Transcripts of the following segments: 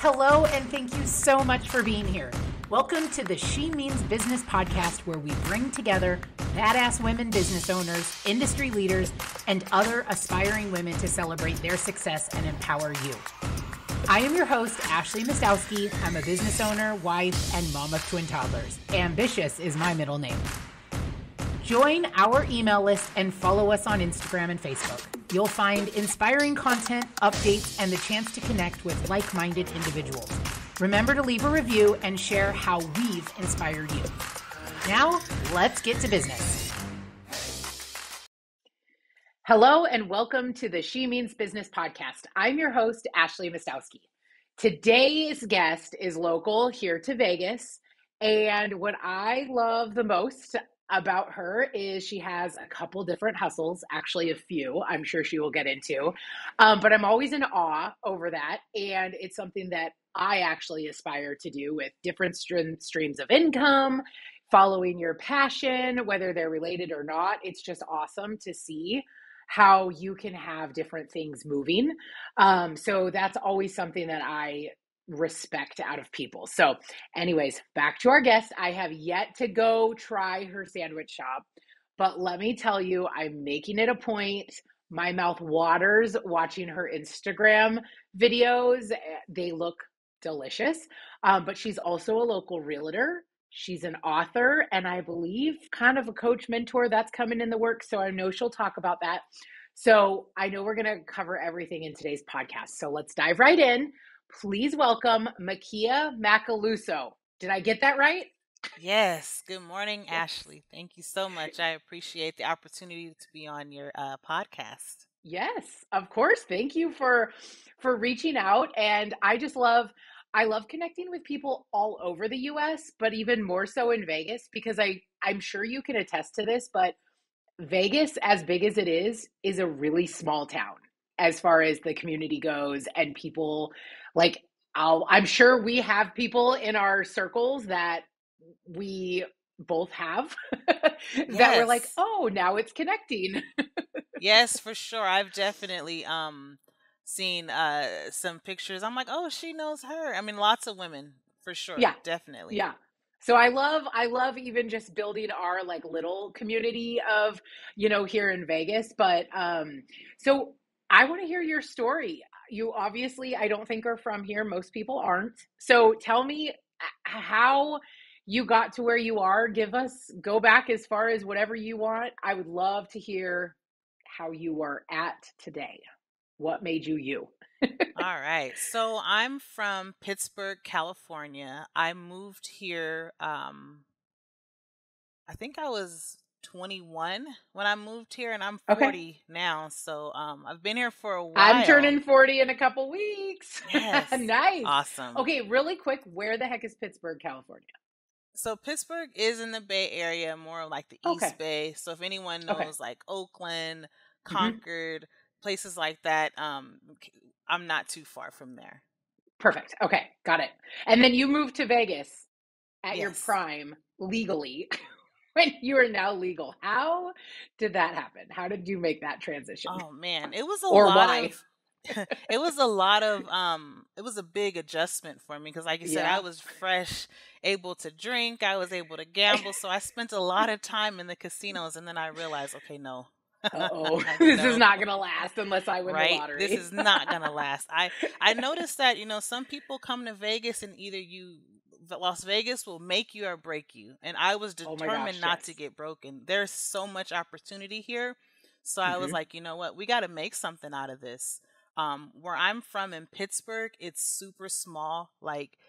Hello, and thank you so much for being here. Welcome to the She Means Business podcast, where we bring together badass women business owners, industry leaders, and other aspiring women to celebrate their success and empower you. I am your host, Ashley Mastowski. I'm a business owner, wife, and mom of twin toddlers. Ambitious is my middle name. Join our email list and follow us on Instagram and Facebook. You'll find inspiring content, updates, and the chance to connect with like-minded individuals. Remember to leave a review and share how we've inspired you. Now, let's get to business. Hello, and welcome to the She Means Business podcast. I'm your host, Ashley Mastowski. Today's guest is local here to Vegas, and what I love the most about her is she has a couple different hustles, actually a few, I'm sure she will get into, but I'm always in awe over that, and it's something that I actually aspire to do with different streams of income, following your passion, whether they're related or not. It's just awesome to see how you can have different things moving. So that's always something that I respect out of people. So anyways, back to our guest. I have yet to go try her sandwich shop, but let me tell you, I'm making it a point. My mouth waters watching her Instagram videos. They look delicious, but she's also a local realtor. She's an author, and I believe kind of a coach mentor that's coming in the works. So I know she'll talk about that. So I know we're going to cover everything in today's podcast. So let's dive right in. Please welcome Makea Macaluso. Did I get that right? Yes. Good morning, Ashley. Thank you so much. I appreciate the opportunity to be on your podcast. Yes, of course. Thank you for reaching out. And I love connecting with people all over the US, but even more so in Vegas, because I'm sure you can attest to this, but Vegas, as big as it is a really small town as far as the community goes, and people like I'm sure we have people in our circles that we both have that we're like, Yes. oh, now it's connecting. Yes, for sure. I've definitely seen some pictures. I'm like, "Oh, she knows her." I mean, lots of women, for sure. Yeah. Definitely. Yeah. So I love even just building our like little community of, here in Vegas. But so I want to hear your story. You obviously, I don't think are from here. Most people aren't. So tell me how you got to where you are. Go back as far as whatever you want. I would love to hear how you are at today. What made you you? All right. So I'm from Pittsburgh, California. I moved here I think I was 21 when I moved here, and I'm Okay. 40 now. So I've been here for a I'm while. turning 40 in a couple weeks. Yes. Nice. Awesome. Okay, really quick, where the heck is Pittsburgh, California? So Pittsburgh is in the Bay Area, more like the Okay. East Bay. So if anyone Okay. knows like Oakland, Hmm. Concord, places like that, I'm not too far from there. Perfect. Okay, got it. And then you moved to Vegas at your Yes. prime legally when you are now legal. How did that happen? How did you make that transition? Oh man, it was a Or lot why? of it was a lot of it was a big adjustment for me because like you said, I Yeah. was fresh, able to drink, I was able to gamble, so I spent a lot of time in the casinos, and then I realized, okay, no. Uh-oh. This is No. not going to last unless I win the Right? This lottery. is not gonna last. I noticed that some people come to Vegas and either Las Vegas will make you or break you, and I was Oh my gosh, determined not to yes. get broken. There's so much opportunity here, so I was Hmm. like, you know what, we got to make something out of this. Where I'm from in Pittsburgh, it's super small. Like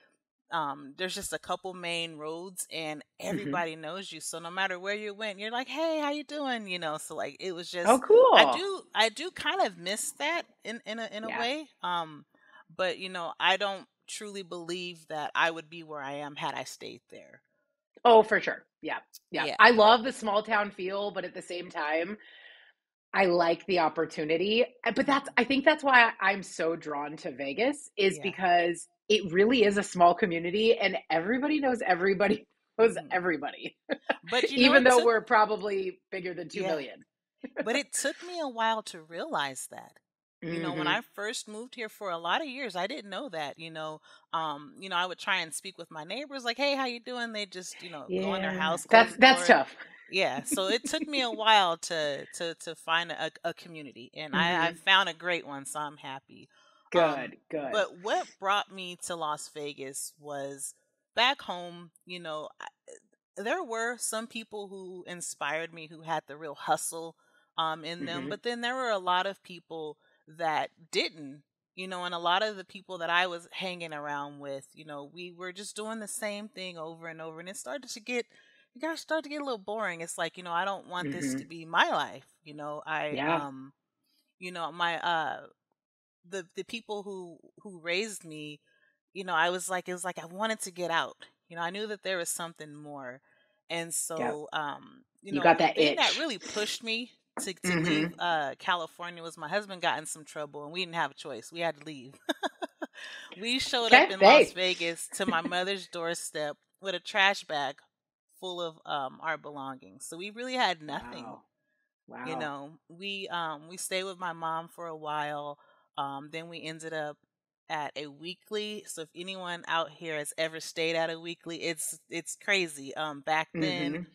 there's just a couple main roads and Hmm. everybody knows you, so no matter where you went, you're like, hey, how you doing, so like it was Oh, just cool. I do kind of miss that in a Yeah. way, but I don't truly believe that I would be where I am had I stayed there. Oh, for sure. Yeah. Yeah. Yeah. I love the small town feel, but at the same time, I like the opportunity. But Hmm. I think that's why I'm so drawn to Vegas, is Yeah. because it really is a small community and everybody knows everybody knows Hmm. everybody, But even it though took we're probably bigger than 2 yeah million. but it took me a while to realize that. When I first moved here for a lot of years, I didn't know that, I would try and speak with my neighbors like, "Hey, how you doing?" They just, go in their Yeah. house, close the That's door. tough. Yeah, so it took me a while to find a community, and I Hmm. found a great one, so I'm happy. Good, good. But what brought me to Las Vegas was back home. There were some people who inspired me who had the real hustle in them, Hmm. but then there were a lot of people that didn't. And a lot of the people that I was hanging around with, we were just doing the same thing over and over, and it got to start to get a little boring. It's like, I don't want this to Hmm. be my life. Yeah. My the people who raised me, I was like, it was like I wanted to get out. I knew that there was something more. And Yep. so You got the that thing that itch. really pushed me to leave Hmm. California was my husband got in some trouble and we didn't have a choice. We had to leave. We showed up Okay. in Las Hey. Vegas to my mother's doorstep with a trash bag full of our belongings. So we really had nothing. Wow. Wow. We stayed with my mom for a while. Then we ended up at a weekly. So if anyone out here has ever stayed at a weekly, it's crazy. Back then, Hmm.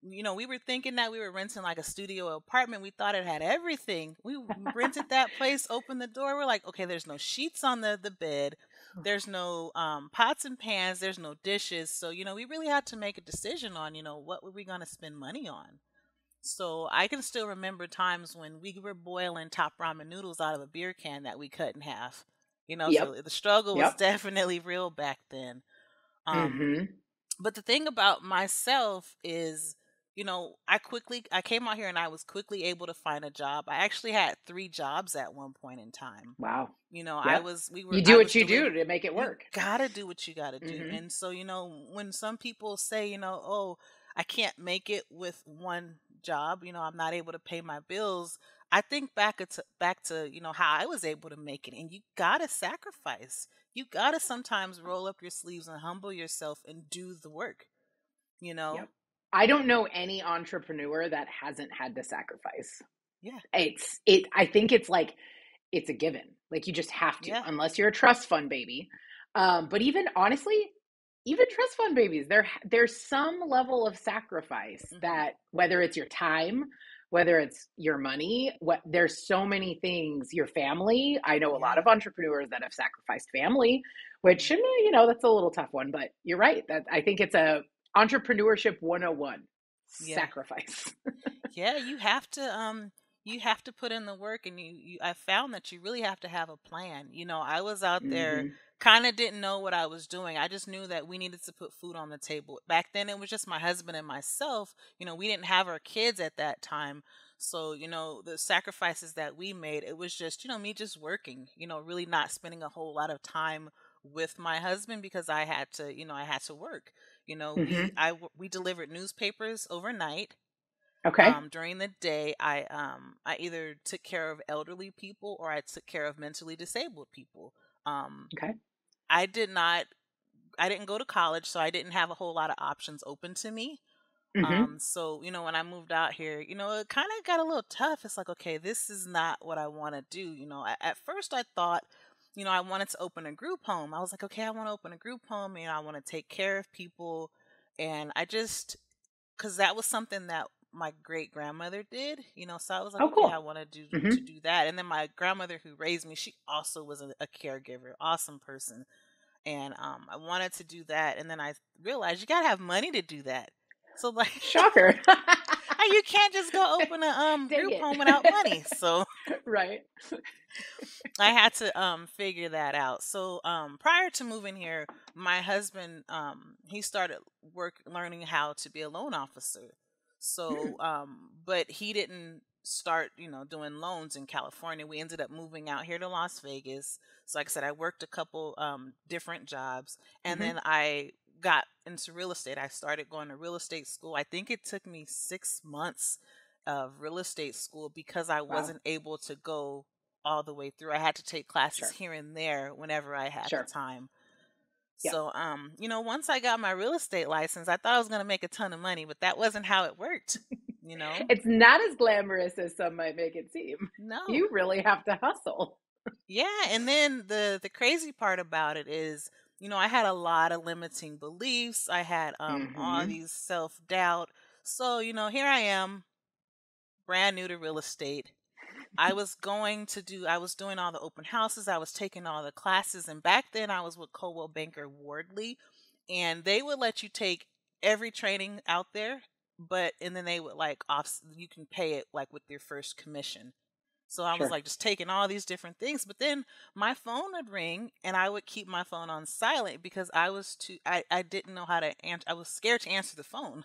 we were thinking that we were renting like a studio apartment. We thought it had everything. We rented that place, opened the door. We're like, okay, there's no sheets on the bed. There's no pots and pans. There's no dishes. So, we really had to make a decision on, what were we going to spend money on. So I can still remember times when we were boiling top ramen noodles out of a beer can that we cut in half. So Yep. the struggle was Yep. definitely real back then. Um, Hmm. but the thing about myself is, I came out here and I was quickly able to find a job. I actually had 3 jobs at one point in time. Wow. I Yep. was we were You do I what was you do delivering. to make it You work. gotta do what you gotta do. Hmm. And so, when some people say, oh, I can't make it with one job, I'm not able to pay my bills. I think back to how I was able to make it. And you gotta sacrifice. You gotta sometimes roll up your sleeves and humble yourself and do the work, you know? Yep. I don't know any entrepreneur that hasn't had to sacrifice. Yeah. I think it's like it's a given. Like you just have to, Yeah. unless you're a trust fund baby. But even honestly, even trust fund babies, there's some level of sacrifice Hmm. that whether it's your time, whether it's your money, there's so many things, your family. I know a lot Yeah. of entrepreneurs that have sacrificed family, which Yeah. that's a little tough one, but you're right. That I think it's a entrepreneurship 101 Yeah. sacrifice. Yeah, you have to put in the work, and I found that you really have to have a plan. I was out there, Hmm. kind of didn't know what I was doing. I just knew that we needed to put food on the table. Back then it was just my husband and myself. We didn't have our kids at that time. So, the sacrifices that we made, it was just, me just working, really not spending a whole lot of time with my husband because I had to work. Hmm. We delivered newspapers overnight. Okay. During the day, I either took care of elderly people or I took care of mentally disabled people. Um, Okay. I did not I didn't go to college, so I didn't have a whole lot of options open to me. Hmm. So, when I moved out here, it kind of got a little tough. It's like, okay, this is not what I want to do. At first I thought, I wanted to open a group home. I was like, okay, I want to open a group home, I want to take care of people. And I just, because that was something that my great grandmother did, so I was like, Oh, okay, I cool. want to do Hmm. to do that. And then my grandmother who raised me, she also was a caregiver, awesome person. And I wanted to do that, and then I realized you gotta have money to do that. So like, Shocker. you can't just go open a Dang group it. home without money. So Right. I had to figure that out. So prior to moving here, my husband he started learning how to be a loan officer. Hmm. So but he didn't start, doing loans in California. We ended up moving out here to Las Vegas. So like I said, I worked a couple different jobs, and Hmm. then I got into real estate. I started going to real estate school. I think it took me 6 months of real estate school because I Wow. wasn't able to go all the way through. I had to take classes Sure. here and there whenever I had the Sure. time. Yep. So, once I got my real estate license, I thought I was going to make a ton of money, but that wasn't how it worked. you know? It's not as glamorous as some might make it seem. No. You really have to hustle. Yeah, and then the crazy part about it is, I had a lot of limiting beliefs. I had all Hmm. these self-doubt. So, here I am, brand new to real estate. I was doing all the open houses, I was taking all the classes, and back then I was with Coldwell Banker Wardley, and they would let you take every training out there, and then they would like you can pay it like with your first commission. So I was Sure. like just taking all these different things, but then my phone would ring and I would keep my phone on silent because I didn't know how to answer. I was scared to answer the phone.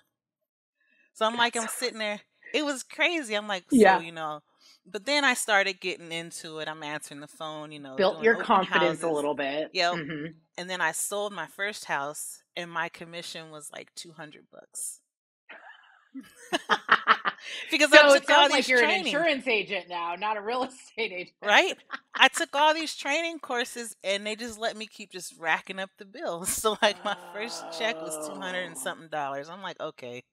So That's I'm so sitting there. It was crazy. I'm like, yeah. but then I started getting into it. I'm answering the phone, Built doing your open confidence a houses. little bit. Yep. Hmm. And then I sold my first house and my commission was like $200 because I So it took all sounds like these you're an training, insurance agent now, not a real estate agent. right? I took all these training courses and they just let me keep just racking up the bills. So like my first check was 200 and Oh, something dollars. I'm like, okay,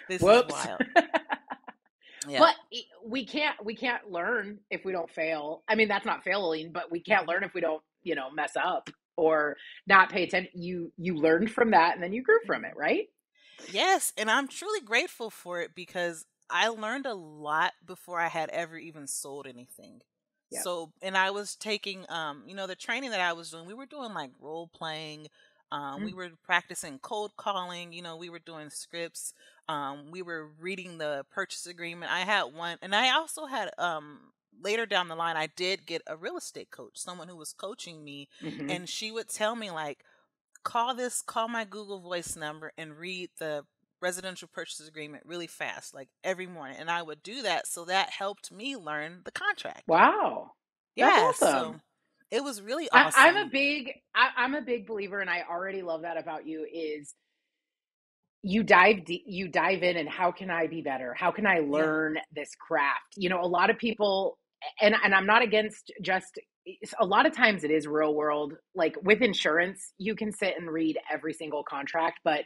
this is whoops. wild. Yeah. But we can't learn if we don't fail. I mean, that's not failing, but we can't Mhm. learn if we don't, mess up or not pay attention. You learned from that and then you grew from it, Mhm. right? Yes, and I'm truly grateful for it because I learned a lot before I had ever even sold anything. Yeah. So, and I was taking the training that I was doing, we were doing like role playing, we Mm. were practicing cold calling, we were doing scripts, we were reading the purchase agreement. I had one, and I also had later down the line I did get a real estate coach, someone who was coaching me, Hmm. and she would tell me like call my Google Voice number and read the residential purchase agreement really fast, like every morning. And I would do that. So that helped me learn the contract. Wow. That's Yeah. awesome. So it was really I'm a awesome. big I'm a big believer, and I already love that about you. Is you dive in, and how can I be better? How can I Yeah. learn this craft? A lot of people, and I'm not against, just a lot of times it is real world. Like with insurance, you can sit and read every single contract, but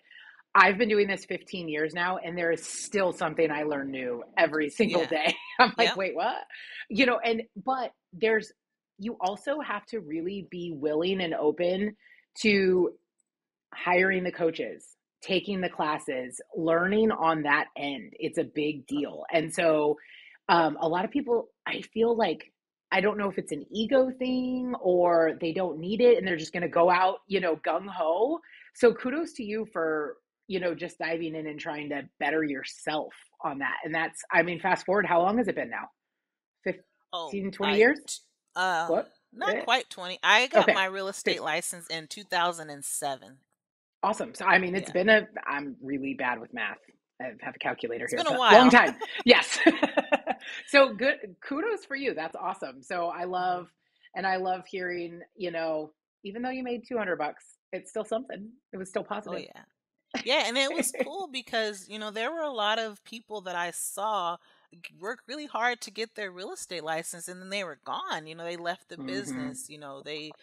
I've been doing this 15 years now, and there is still something I learn new every single Yeah. day. I'm like, Yep. wait, what? But you also have to really be willing and open to hiring the coaches, taking the classes, learning on that end. It's a big deal. And so a lot of people, I feel like, I don't know if it's an ego thing or they don't need it and they're just going to go out, gung ho. So kudos to you for, just diving in and trying to better yourself on that. And that's, I mean, fast forward, how long has it been now? Oh, 15, 20 years? What? not Eh, quite 20. I got Okay. my real estate 15. license in 2007. Awesome. So, I mean, Yeah. I'm really bad with math. I have a calculator It's here, been a but long while. time. Yes. So good. Kudos for you. That's awesome. So Mhm. I love hearing, even though you made $200, it's still something. It was still Oh, positive. yeah. Yeah, and it was cool because, there were a lot of people that I saw work really hard to get their real estate license and then they were gone. They left the Hmm. business, they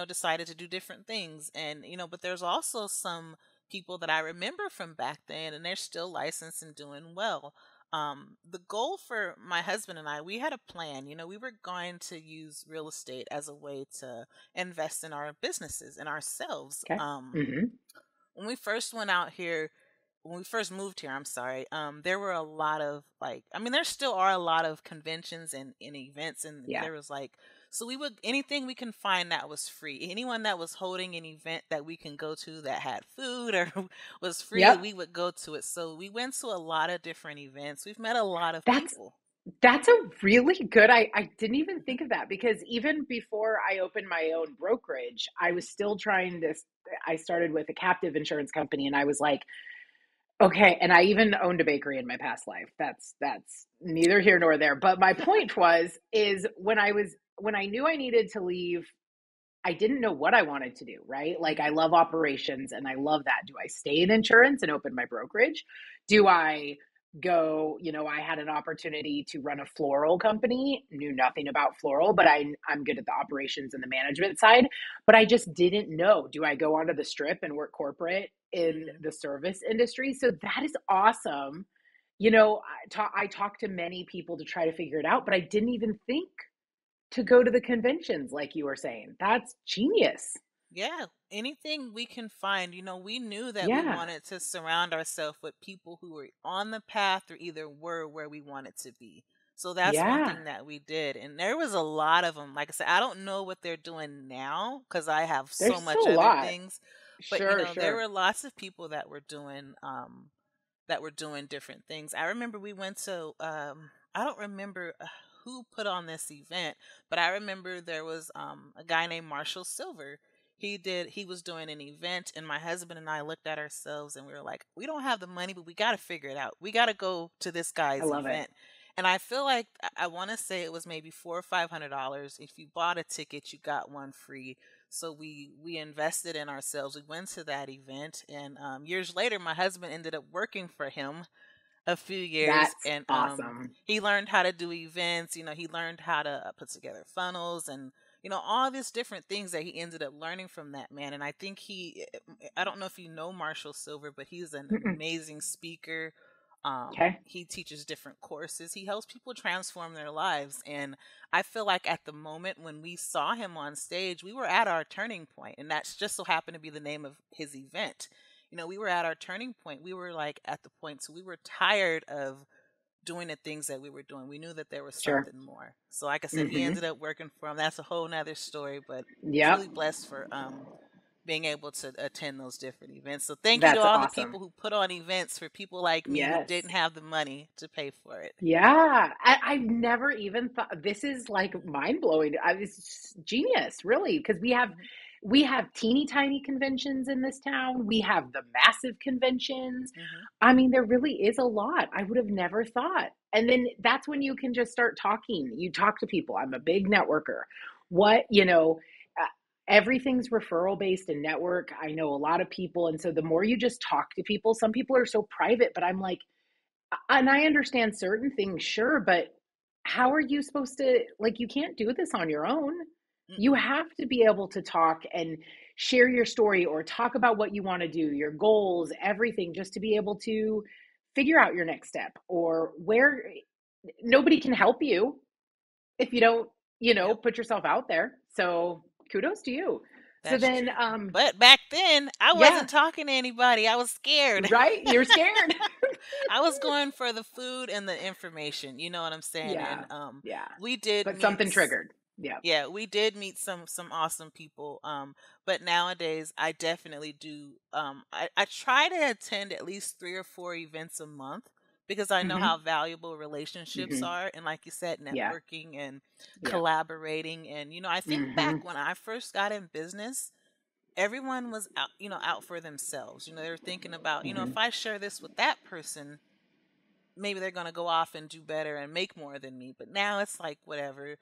decided to do different things and but there's also some people that I remember from back then and they're still licensed and doing well. The goal for my husband and I, we had a plan. We were going to use real estate as a way to invest in our businesses and ourselves. Okay. Hmm. When we first went out here, when we first moved here, I'm sorry, there were a lot of like, I mean, there still are a lot of conventions and events, and Yeah. there was like, so we would, anything we can find that was free, anyone that was holding an event that we can go to that had food or was free, Yep. we would go to it. So we went to a lot of different events. We've met a lot of That's people. That's a really good, I didn't even think of that because even before I opened my own brokerage, I was still trying this. I started with a captive insurance company and I was like, okay, and I even owned a bakery in my past life. That's neither here nor there. But my point is when I knew I needed to leave, I didn't know what I wanted to do, right? Like I Mhm. love operations and I love that. Do I stay in insurance and open my brokerage? Do I go, I had an opportunity to run a floral company, knew nothing about floral, but I'm good at the operations and the management side, but I just didn't know. Do I go onto the strip and work corporate in Mhm. the service industry? So that is awesome I talked to many people to try to figure it out, but I didn't even think to go to the conventions like you were saying. That's genius. Yeah, anything we can find. We knew that we Yeah. wanted to surround ourselves with people who were on the path or either were where we wanted to be. So that's one Yeah. thing that we did. And there was a lot of them. Like I said, I don't know what they're doing now because I have so There's much still a other lot. things. But Sure, there sure. were lots of people that were doing different things. I remember we went to I don't remember who put on this event, but I remember there was a guy named Marshall Silver. He was doing an event, and my husband and I looked at ourselves and we were like, we don't have the money, but we got to figure it out. We got to go to this I guy's love it. event. And I feel like I want to say it was maybe $400 or $500. If you bought a ticket, you got one free. So we invested in ourselves. We went to that event, and years later, my husband ended up working for him a few years, That's and awesome. he learned how to do events. He learned how to put together funnels and all these different things that he ended up learning from that man. And I think I don't know if you know Marshall Silver, but he's an Mm-mm. amazing speaker. Okay. He teaches different courses. He helps people transform their lives. And I feel like at the moment when we saw him on stage, we were at our turning point, and that's just so happened to be the name of his event. We were at our turning point. We were like at the point, so we were tired of doing the things that we were doing. We knew that there was Sure. something more. So, like I said, he Mm-hmm. ended up working for him. That's a whole nother story, but Yep. truly blessed for being able to attend those different events. So, thank you to That's all the awesome. people who put on events for people like me who Yes. didn't have the money to pay for it. Yeah. I've never even thought this is like mind blowing. It's genius, really, because Mhm. we have teeny tiny conventions in this town. We have the massive conventions. Mhm. I mean, there really is a lot. I would have never thought. And then that's when you can just start talking. You talk to people. I'm a big networker. What, uh, everything's referral based and network. I know a lot of people. And so the more you just talk to people, some people are so private, but I'm like, and I understand certain things, sure, but how are you supposed to, like, you can't do this on your own. You Mm-mm. have to be able to talk and share your story or talk about what you want to do, your goals, everything, just to be able to figure out your next step or where nobody can help you if you don't, Yep, put yourself out there. So kudos to you. So that's then, true. But back then, I yeah, wasn't talking to anybody. I was scared. right? You're scared. I was going for the food and the information. You know what I'm saying? Yeah, And yeah. we did But meet. something triggered. Yeah. Yeah, we did meet some awesome people. But nowadays I definitely do. I try to attend at least 3 or 4 events a month because I know Hmm. how valuable relationships Hmm. are, and like you said, Yeah. networking and Yeah. collaborating. And I think back Hmm. when I first got in business, everyone was out, out for themselves. They were thinking about, Hmm. if I share this with that person, maybe they're going to go off and do better and make more than me. But now it's like, whatever.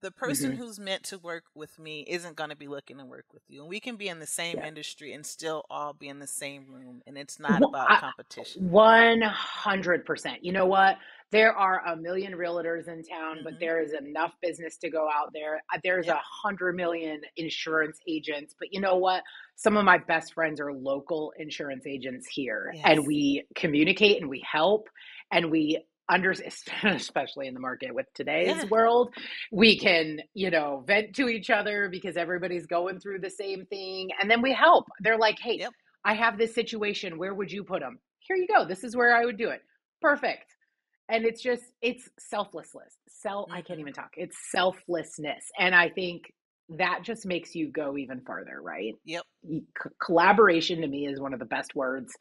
The person Hmm. who's meant to work with me isn't going to be looking to work with you. And we can be in the same Yeah. industry and still all be in the same room. And it's not about I- competition. 100%. You know what? There are a million realtors in town, but Hmm. there is enough business to go out there. There's Yep. 100 million insurance agents, but you know what? Some of my best friends are local insurance agents here, and Yes. we communicate and we help and we understand, especially in the market with today's Yeah. world, we can, vent to each other because everybody's going through the same thing, and then we help. They're like, hey, Yep. I have this situation. Where would you put them? Here you go. This is where I would do it. Perfect. And it's selflessness. I can't Hmm. even talk. It's selflessness. And I think that just makes you go even farther, right? Yep. Collaboration to me is one of the best words.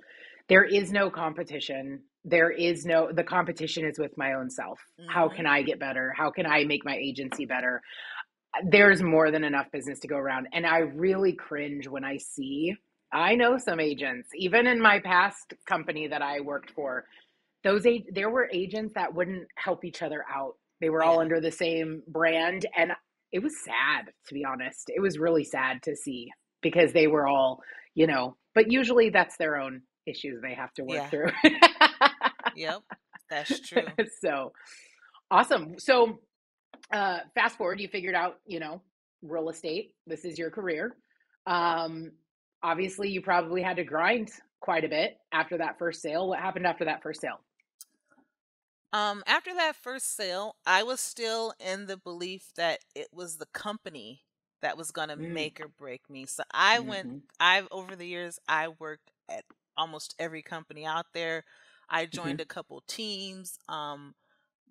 There is no competition. The competition is with my own self. How Hmm. can I get better? How can I make my agency better? There's more than enough business to go around. And I really cringe when I know some agents, even in my past company that I worked for, there were agents that wouldn't help each other out. They were all Yeah. under the same brand. And it was sad, to be honest. It was really sad to see because they were all, but usually that's their own issues they have to work Yeah. through. Yep. That's true. So awesome. So fast forward, you figured out, real estate. This is your career. Um, Obviously, you probably had to grind quite a bit after that first sale. What happened after that first sale? After that first sale, I was still in the belief that it was the company that was going to Mm. make or break me. So Mm-hmm. over the years, I worked at almost every company out there. I Mm-hmm. joined a couple teams.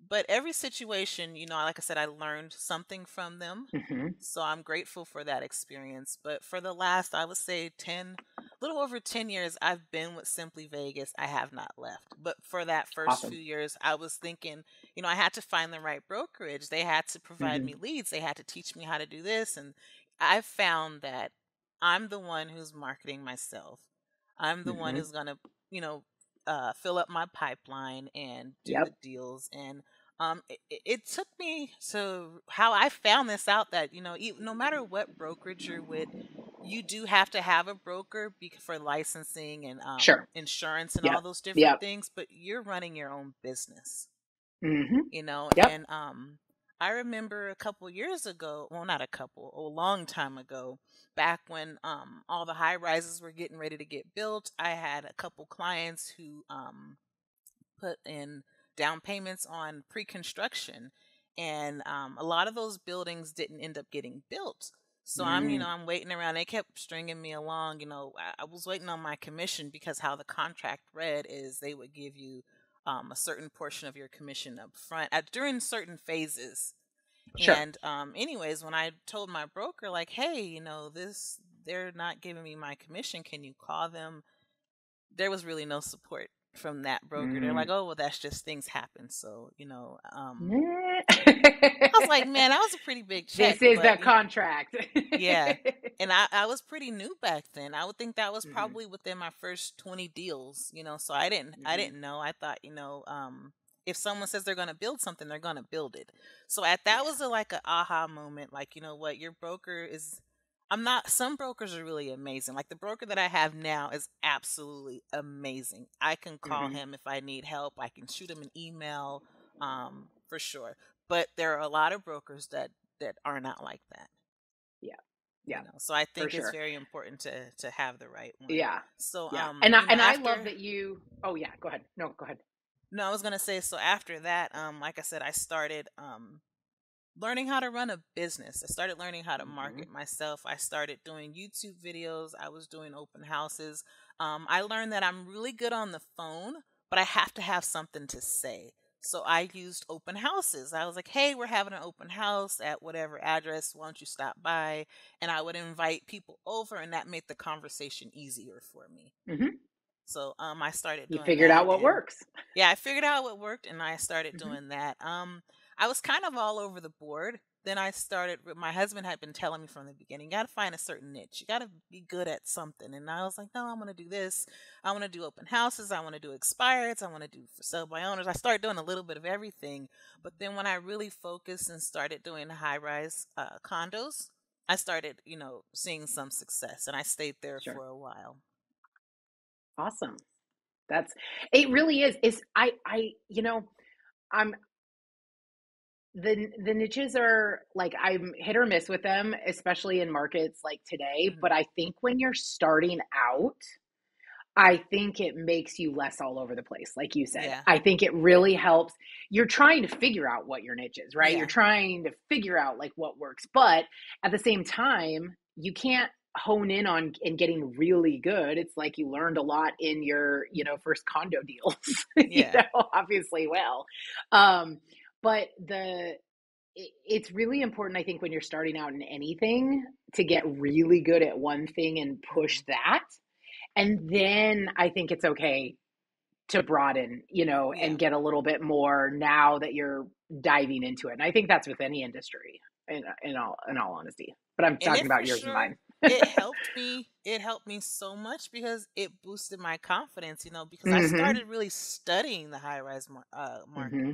But every situation, like I said, I learned something from them. Mm-hmm. So I'm grateful for that experience. But for the last, I would say little over 10 years, I've been with Simply Vegas. I have not left. But for that first Awesome. few years, I was thinking, I had to find the right brokerage. They had to provide Mm-hmm. me leads. They had to teach me how to do this. And I found that I'm the one who's marketing myself. I'm the one Mm-hmm. who's going to, fill up my pipeline and do the Yep. deals. And it took me to how I found this out that, no matter what brokerage you're with, you do have to have a broker for licensing and Sure. insurance and all Yep. those different Yep. things, but you're running your own business, Mm-hmm. Yep. and I remember a couple years ago, well, not a couple, a long time ago, back when all the high rises were getting ready to get built, I had a couple clients who put in down payments on pre-construction, and a lot of those buildings didn't end up getting built. So Mm. I'm waiting around. They kept stringing me along. I was waiting on my commission because how the contract read is they would give you a certain portion of your commission up front during certain phases. Sure. And anyways, when I told my broker, like, hey, they're not giving me my commission. Can you call them? There was really no support from that broker. They're Mm. like, oh, well, that's just things happen. So, I was like, Mm. man, that was a pretty big check, This is the but contract. yeah. And I was pretty new back then. I would think that was Mm-hmm. probably within my first 20 deals, so I didn't I Mm-hmm. didn't know. I thought, if someone says they're going to build something, they're going to build it. So that Yeah. was like a aha moment, like, you know what, your broker is I'm not some brokers are really amazing. Like the broker that I have now is absolutely amazing. I can call Mm-hmm. him if I need help. I can shoot him an email for sure. But there are a lot of brokers that are not like that. Yeah. Yeah. So I For think it's sure. very important to have the right one. Yeah. So Yeah. And I love after that you. Oh yeah. Go ahead. No. Go ahead. no, I was gonna say, so after that, like I said, I started learning how to run a business. I started learning how to Mm-hmm. market myself. I started doing YouTube videos. I was doing open houses. I learned that I'm really good on the phone, but I have to have something to say. So I used open houses. I was like, hey, we're having an open house at whatever address. Why don't you stop by? And I would invite people over, and that made the conversation easier for me. Mm-hmm. So I started You doing figured that, out what and works. yeah, I figured out what worked, and I started Mm-hmm. doing that. I was kind of all over the board. Then I started. My husband had been telling me from the beginning, you got to find a certain niche. You got to be good at something. And I was like, no, I want to do this. I want to do open houses. I want to do expireds. I want to do for sale by owners. I started doing a little bit of everything. But then when I really focused and started doing high rise condos, I started, seeing some success, and I stayed there Sure. for a while. Awesome. That's. It really is. Is I. I'm the niches are like I'm hit or miss with them, especially in markets like today. Hmm. But I think when you're starting out, I think it makes you less all over the place, like you said. Yeah. I think it really helps. You're trying to figure out what your niche is, right? You're Yeah. trying to figure out like what works, but at the same time, you can't hone in on and getting really good. It's like you learned a lot in your, first condo deals, Yeah. obviously well. Um, but it's really important, I think, when you're starting out in anything to get really good at one thing and push Hmm. that, and then I think it's okay to broaden, Yeah. and get a little bit more now that you're diving into it. And I think that's with any industry, in all honesty. But I'm And talking it for about yours and sure mine. it helped me so much because it boosted my confidence, because I Mm-hmm. started really studying the high rise market. Mm-hmm.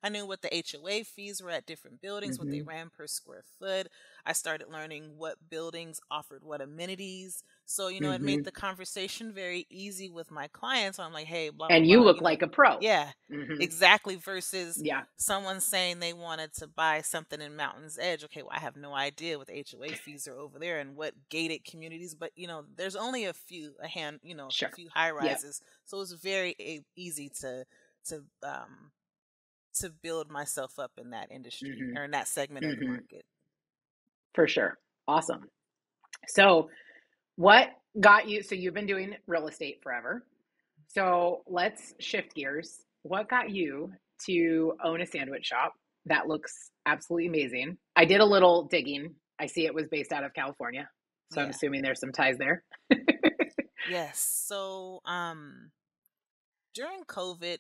I knew what the HOA fees were at different buildings, what they Mm-hmm. ran per square foot. I started learning what buildings offered what amenities. So, it Mm-hmm. made the conversation very easy with my clients. I'm like, hey, blah blah And you blah, look like a pro. yeah, Mm-hmm. exactly, versus Yeah. someone saying they wanted to buy something in Mountain's Edge. Okay, well, I have no idea what the HOA fees are over there and what gated communities, but there's only a Sure. few high Yep. rises, so it's very easy to build myself up in that industry Mm-hmm. or in that segment of the Mm-hmm. market. For sure. Awesome. So, what got you? So, you've been doing real estate forever. So, let's shift gears. What got you to own a sandwich shop? That looks absolutely amazing. I did a little digging. I see it was based out of California. So, I'm Yeah. assuming there's some ties there. Yes. So, during COVID,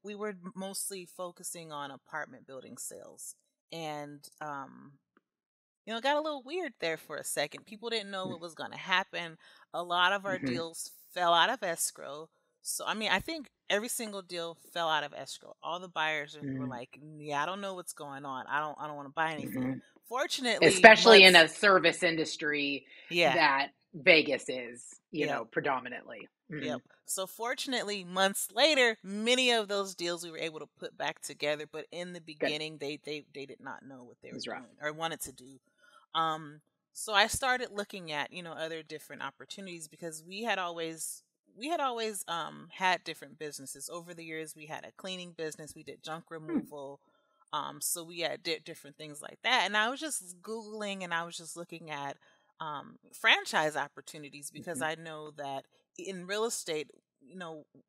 we were mostly focusing on apartment building sales, and it got a little weird there for a second. People didn't know what was going to happen. A lot of our Mm-hmm. deals fell out of escrow. So, I mean, I think every single deal fell out of escrow. All the buyers were like, "Yeah, I don't know what's going on. I don't want to buy anything." Mm-hmm. Fortunately, Especially in a service industry yeah, that Vegas is, yep, predominantly. Mm-hmm. yep. So fortunately, months later, many of those deals we were able to put back together. But in the Good. beginning, they did not know what they It were was rough. doing or wanted to do. Um, so I started looking at, other different opportunities because we had always had different businesses. Over the years, we had a cleaning business, we did junk Hmm. removal. So we had different things like that. And I was just Googling and I was just looking at franchise opportunities because Mm-hmm. I know that in real estate,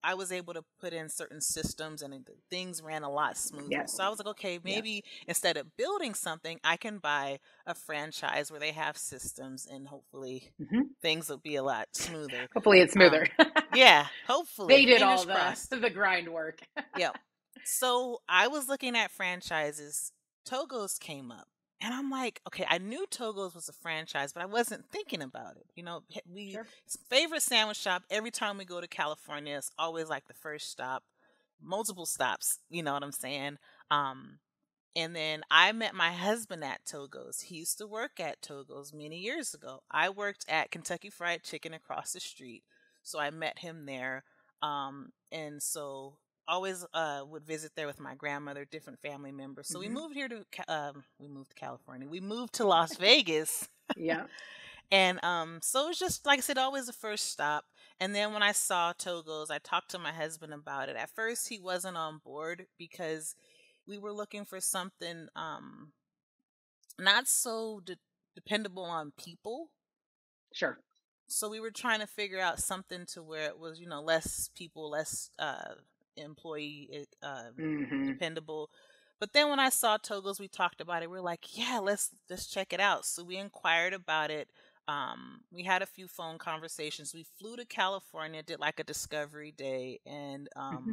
I was able to put in certain systems and things ran a lot smoother. Yes. So I was like, okay, Yes. maybe instead of building something, I can buy a franchise where they have systems and hopefully Mm-hmm. things will be a lot smoother. Hopefully it's smoother. Yeah, hopefully. They did Fingers all the crossed. the grind work. Yep. So I was looking at franchises. Togo's came up. And I'm like, okay, I knew Togo's was a franchise, but I wasn't thinking about it. We Sure. favorite sandwich shop. Every time we go to California, it's always like the first stop, multiple stops. You know what I'm saying? Um, and then I met my husband at Togo's. He used to work at Togo's many years ago. I worked at Kentucky Fried Chicken across the street, so I met him there. And so always would visit there with my grandmother, different family members. So we Mm-hmm. moved here to we moved to California. We moved to Las Vegas, Yeah. and so it was just like I said, always the first stop. And then when I saw Togo's, I talked to my husband about it. At first, he wasn't on board because we were looking for something not so dependable on people. Sure. So we were trying to figure out something to where it was, less people, less employee Mm-hmm. dependable. But then when I saw Togo's, we talked about it. We're like, yeah, let's check it out. So we inquired about it. We had a few phone conversations. We flew to California, did like a discovery day, and Mm-hmm.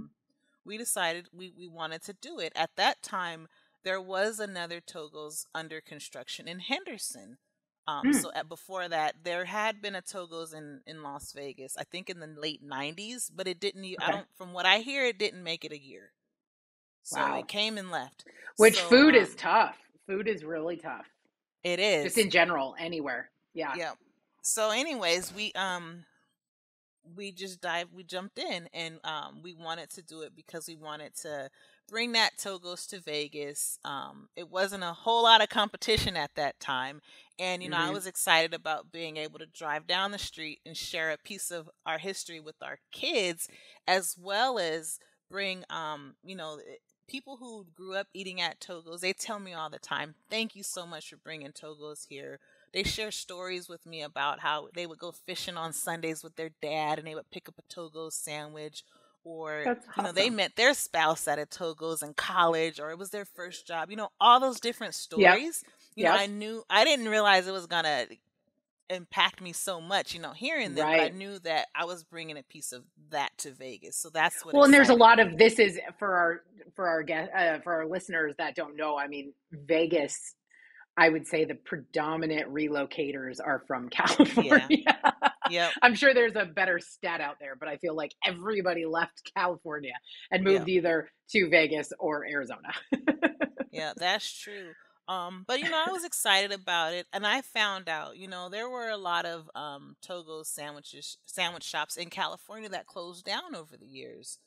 we decided we wanted to do it. At that time, there was another Togo's under construction in Henderson. Mm. So before that, there had been a Togo's in Las Vegas, I think in the late 90s, but it didn't, I Okay. don't, from what I hear, it didn't make it a year. So Wow. it came and left. Which So food is tough. Food is really tough. it Just is. in general, anywhere. Yeah. Yeah. So anyways, we jumped in and we wanted to do it because we wanted to bring that Togo's to Vegas. It wasn't a whole lot of competition at that time, and I Mm-hmm. was excited about being able to drive down the street and share a piece of our history with our kids, as well as bring people who grew up eating at Togo's. They tell me all the time, "Thank you so much for bringing Togo's here." They share stories with me about how they would go fishing on Sundays with their dad and they would pick up a Togo's sandwich, or That's they awesome. met their spouse at a Togo's in college, or it was their first job. All those different Yep. stories. Yep. I didn't realize it was gonna impact me so much, hearing them, but I Right. knew that I was bringing a piece of that to Vegas. So that's what Well, and there's a excited lot me. of this is for our guest for our listeners that don't know. I mean, Vegas, I would say the predominant relocators are from Yeah. California. Yep. I'm sure there's a better stat out there, but I feel like everybody left California and moved Yep. either to Vegas or Arizona. Yeah, that's true. But I was excited about it, and I found out, there were a lot of Togo sandwich shops in California that closed down over the years.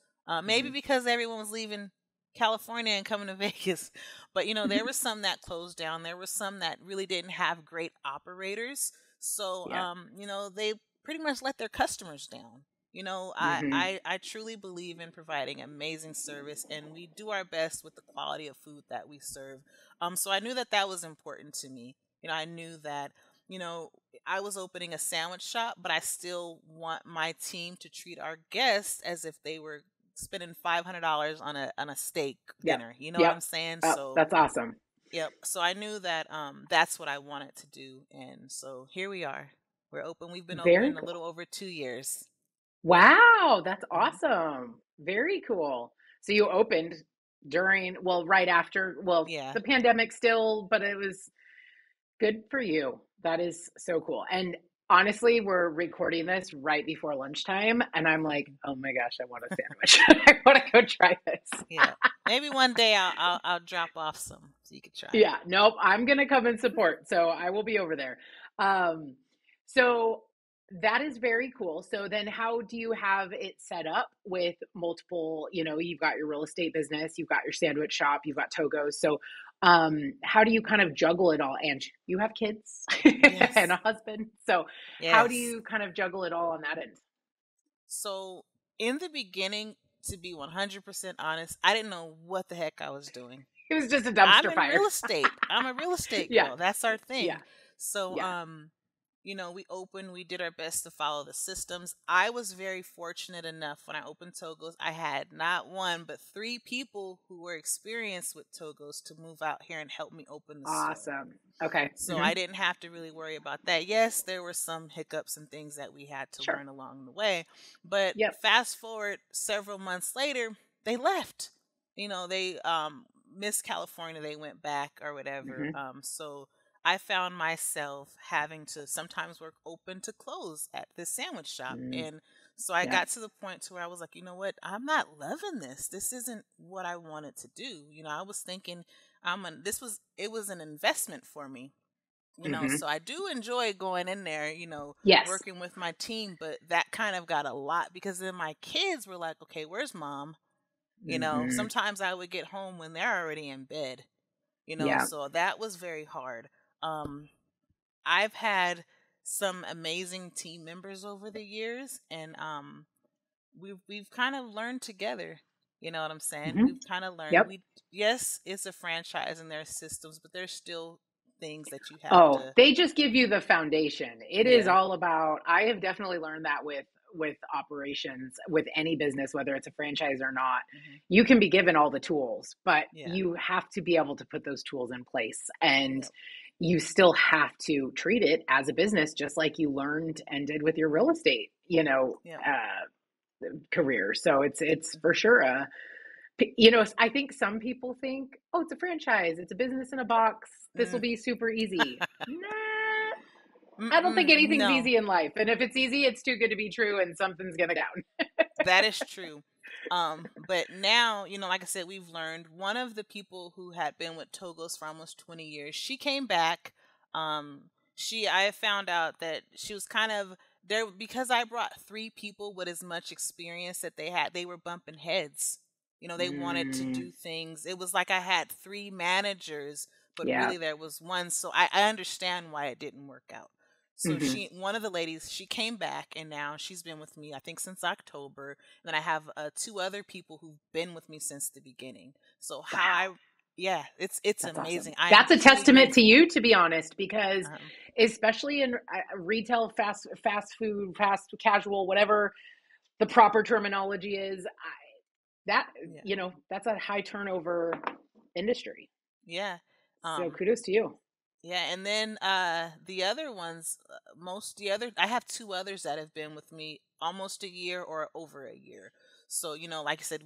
Maybe Mhm. because everyone was leaving California and coming to Vegas. But there were some that closed down. There were some that really didn't have great operators. So Yeah. they pretty much let their customers down. Mm-hmm. I truly believe in providing amazing service, and we do our best with the quality of food that we serve. So I knew that that was important to me. I knew that, you know, I was opening a sandwich shop, but I still want my team to treat our guests as if they were spending $500 on a steak Yep. dinner. You know what Yep. I'm saying? Oh, So, that's awesome. yep. So I knew that that's what I wanted to do, and so here we are. We're open. We've been Very open a cool. little over 2 years. Wow, that's Mhm. awesome. Very cool. So you opened right after, Yeah. the pandemic still, but it was good for you. That is so cool. And honestly, we're recording this right before lunchtime, and I'm like, Mhm. oh my gosh, I want a sandwich. I want to go try this. Yeah. Maybe one day I'll drop off some so you could try it. Yeah, nope, I'm gonna come and support, so I will be over there. Um, so that is very cool. So then how do you have it set up with multiple, you've got your real estate business, you've got your sandwich shop, you've got Togo. So how do you kind of juggle it all? And you have kids and Yes. a husband. So how do Yes. you kind of juggle it all on that end? So in the beginning, to be 100% honest, I didn't know what the heck I was doing. It was just a I'm dumpster in fire. real estate. I'm a real estate Yeah, girl. That's our yeah, thing. So, yeah. we opened, we did our best to follow the systems. I was very fortunate enough when I opened Togo's, I had not one, but three people who were experienced with Togo's to move out here and help me open the store. Awesome. Okay. So I didn't have to really worry about that. Yes, there were some hiccups and things that we had to Sure. learn along the way. But Yep. fast forward several months later, they left. They Miss California, they went back or whatever. Hmm. So I found myself having to sometimes work open to close at this sandwich shop. Mm, And so I yeah. got to the point to where I was like, you know what? I'm not loving this. This isn't what I wanted to do. I was thinking it was an investment for me, Hmm. so I do enjoy going in there, Yes. working with my team, but that kind of got a lot because then my kids were like, okay, where's mom? Hmm. Sometimes I would get home when they're already in bed, Yeah. so that was very hard. Um, I've had some amazing team members over the years, and we've kind of learned together. You know what I'm saying? Hmm. We've kind of learned. Yep. Yes, it's a franchise and there's systems, but there's still things that you have Oh, to. they just give you the foundation. It is Yeah. all about, I have definitely learned that with operations, with any business, whether it's a franchise or not. Hmm. You can be given all the tools, but Yeah. you have to be able to put those tools in place. And Yep. you still have to treat it as a business, just like you learned and did with your real estate, Yep. career. So it's Mhm. for sure I think some people think, oh, it's a franchise, it's a business in a box. This will Mm. be super easy. Nah, I don't think Mm-mm, anything's no, easy in life. And if it's easy, it's too good to be true and something's going to go down. that is true. But now, like I said, we've learned one of the people who had been with Togos for almost 20 years, she came back. I found out that she was kind of there because I brought three people with as much experience that they were bumping heads. They wanted to Mm, do things. It was like I had three managers, but yeah. really there was one. So I understand why it didn't work out. So Hmm. one of the ladies, she came back and now she's been with me, I think, since October. And then I have two other people who've been with me since the beginning. So Wow. yeah, it's That's awesome. amazing. I am That's a truly testament to grateful. you, to be honest, because Um, especially in retail, fast food, fast casual, whatever the proper terminology is, that yeah, that's a high turnover industry. yeah. So Um, kudos to you. yeah, and then the other ones, I have two others that have been with me almost a year or over a year. So, like I said,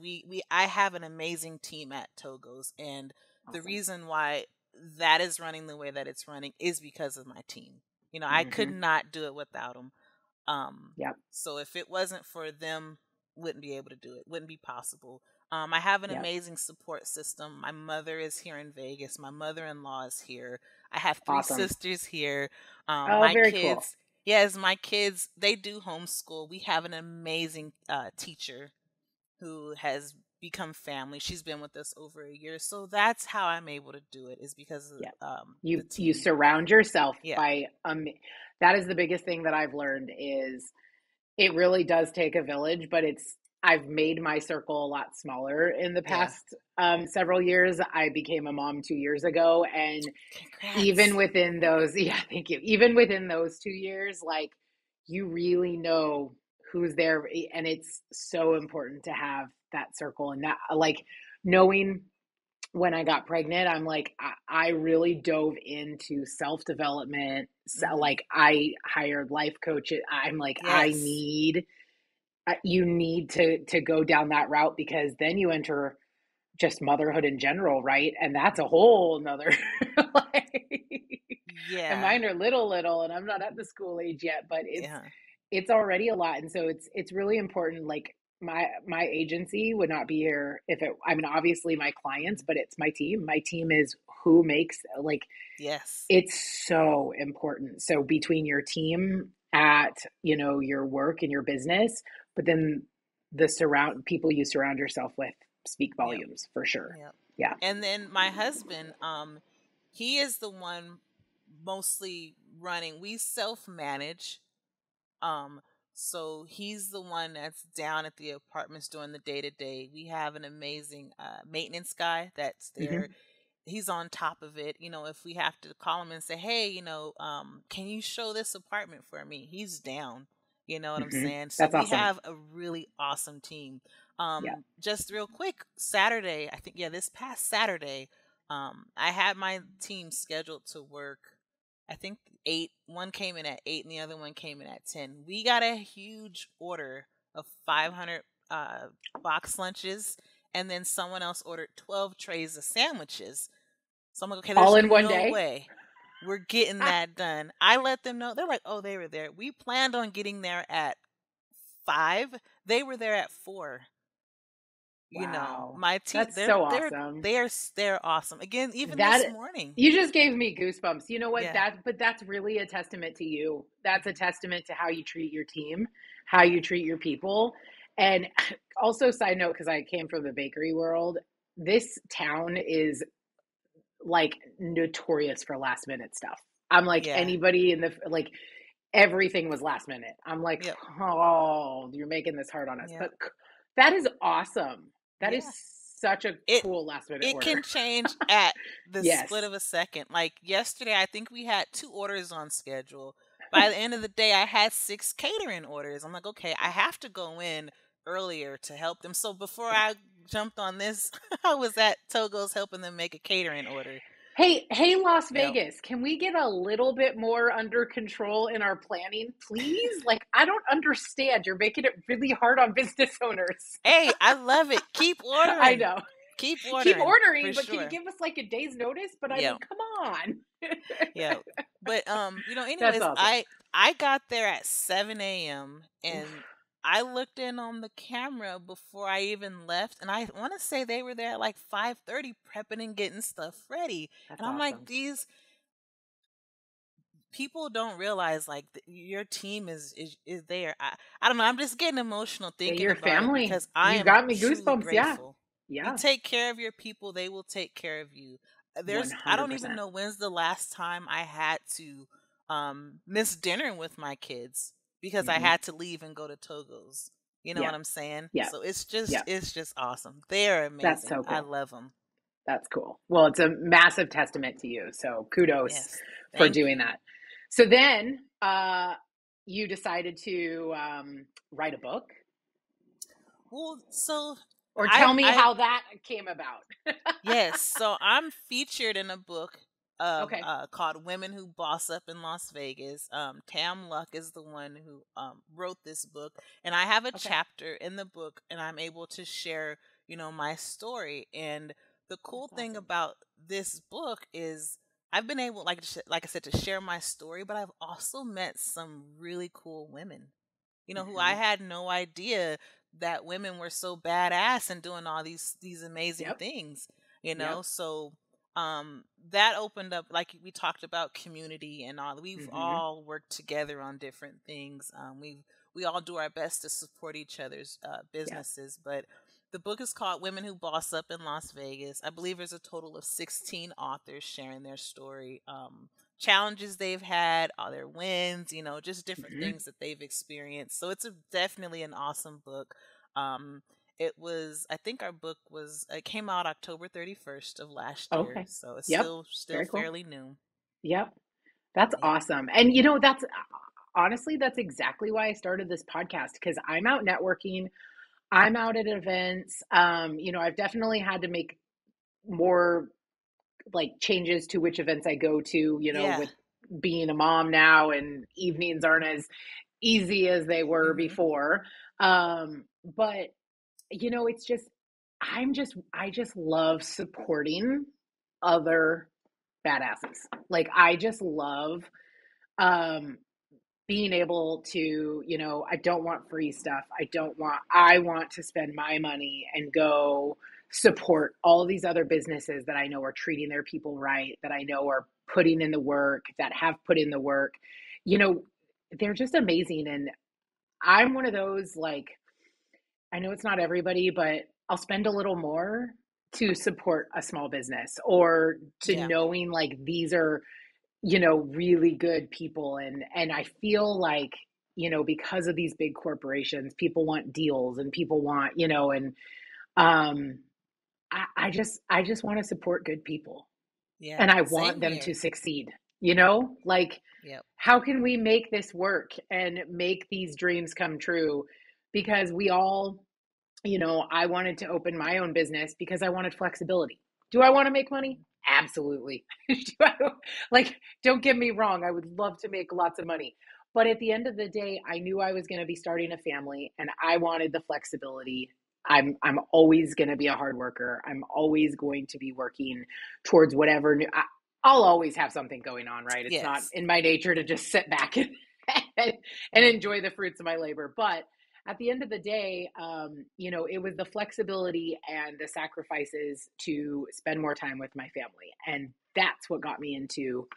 I have an amazing team at Togo's, and the Awesome. reason why that is running the way that it's running is because of my team. I could Hmm. not do it without them. Um, Yep. so if it wasn't for them, wouldn't be able to do it. Wouldn't be possible. I have an Yep. amazing support system. My mother is here in Vegas. My mother-in-law is here. I have three Awesome. sisters here. Oh, My very cool. kids, yes, my kids, they do homeschool. We have an amazing teacher who has become family. She's been with us over a year. So that's how I'm able to do it, is because of Yep. the You team. surround yourself Yeah. by that is the biggest thing that I've learned is It really does take a village, but I've made my circle a lot smaller in the Yeah. past several years. I became a mom 2 years ago, and even Congrats. within those, yeah, thank you. Even within those 2 years, like you really know who's there, and it's so important to have that circle and that, like, knowing when I got pregnant, I'm like, I really dove into self development. So, Mm-hmm. like, I hired life coaches. I'm like, Yes. you need to go down that route because then you enter just motherhood in general, right? And that's a whole nother, like, and Yeah. mine are little, and I'm not at the school age yet, but Yeah. it's already a lot. And so it's really important. Like my agency would not be here if it, I mean, obviously my clients, Mhm. but it's my team. My team is who makes, like, Yes. it's so important. So between your team at, your work and your business, but then the surround people you surround yourself with speak Yep. volumes for sure. Yep. Yeah. And then my husband, he is the one mostly running. We self manage. Um, so he's the one that's down at the apartments doing the day to day. We have an amazing maintenance guy that's there. Hmm. He's on top of it. If we have to call him and say, hey, can you show this apartment for me? He's down. You know what I'm Hmm. saying? So That's we awesome. have a really awesome team. Yeah. Just real quick, Saturday, I think, yeah, this past Saturday, I had my team scheduled to work. I think eight. One came in at 8, and the other one came in at 10. We got a huge order of 500 box lunches, and then someone else ordered 12 trays of sandwiches. So I'm like, okay, All there's in one no day. way we're getting that done. I let them know. They're like, oh, they were there. We planned on getting there at 5. They were there at 4. Wow. My team, That's they're so they're awesome. they're they're awesome. Again, even this That morning. you just gave me goosebumps. You know what? Yeah. But that's really a testament to you. That's a Mhm. testament to how you treat your team, how you treat your people. And also, side note, because I came from the bakery world, this town is like notorious for last minute stuff. I'm like, Yeah. anybody in the, like, everything was last minute. I'm like, Yep. oh, you're making this hard on us. But Yep. that is awesome. That is Yeah. such a It cool last minute it order. can change at the split Yes. of a second. Like yesterday, I think we had 2 orders on schedule. By the end of the day, I had 6 catering orders. I'm like, okay, I have to go in earlier to help them. So before I jumped on this, I was at Togo's helping them make a catering order. Hey, Las Yep. Vegas, can we get a little bit more under control in our planning, please? Like, I don't understand. You're making it really hard on business owners. Hey, I love it. Keep I ordering. know. Keep Keep ordering for ordering, but can you sure. give us like a day's notice? But I Yeah. mean, come on. Yeah. But That's anyways, awesome. I got there at 7 a.m. and Oof, I looked in on the camera before I even left, and I want to say they were there at like 5:30 prepping and getting stuff ready. that's And I'm like, awesome. these people don't realize like your team is there. I don't know, I'm just getting emotional Yeah, thinking your about it family. because I You am got me truly goosebumps. Yeah. grateful. You Yeah. take care of your people, they will take care of you. I don't even 100%. know when's the last time I had to miss dinner with my kids because I Hmm. had to leave and go to Togo's. You know Yeah. what I'm saying? Yeah. So Yeah. it's just awesome. They are That's amazing. so I cool. love them. That's cool. Well, it's a massive testament to you. So kudos Yes. for Thank doing you. that. So then you decided to write a book, Well, so or tell me I how that came about. yes, so I'm featured in a book of Okay. called "Women Who Boss Up in Las Vegas." Tam Luck is the one who wrote this book, and I have a Okay. chapter in the book, and I'm able to share, my story. And the cool That's thing awesome. about this book is I've been able, like I said, to share my story, but I've also met some really cool women, who I Hmm. had no idea that women were so badass and doing all these amazing Yep. things, Yep. so that opened up, like we talked about, community and all. We've Hmm. all worked together on different things. We all do our best to support each other's Yep. businesses, but the book is called Women Who Boss Up in Las Vegas. I believe there's a total of 16 authors sharing their story, challenges they've had, all their wins, just different Hmm. things that they've experienced. So it's definitely an awesome book. I think our book it came out October 31st of last year. Okay. So it's Yep. still Very cool. fairly new. Yep. That's Yeah. awesome. And that's honestly, that's exactly why I started this podcast, because I'm out networking. I'm out at events. I've definitely had to make more like changes to which events I go to, Yeah. with being a mom now, and evenings aren't as easy as they were Hmm. before. But it's just, I just love supporting other badasses. Like, I just love um being able to, I don't want free stuff. I want to spend my money and go support all these other businesses that I know are treating their people right, that I know are putting in the work, that have put in the work. You know, they're just amazing. And I'm one of those, like, I know it's not everybody, but I'll spend a little more to support a small business, or to Yeah. knowing like these are, really good people. And I feel like, because of these big corporations, people want deals, and people want, and um I just want to support good people, Yeah. and I want Same them to here. succeed, like, Yep. how can we make this work and make these dreams come true? Because we all, I wanted to open my own business because I wanted flexibility. Do I want to make money? Absolutely. Do I, like, don't get me wrong, I would love to make lots of money. But at the end of the day, I knew I was going to be starting a family, and I wanted the flexibility. I'm always going to be a hard worker. I'm always going to be working towards whatever new, I'll always have something going on, right? It's not Yes. in my nature to just sit back and Hmm. enjoy the fruits of my labor. But at the end of the day, it was the flexibility and the sacrifices to spend more time with my family. And that's what got me into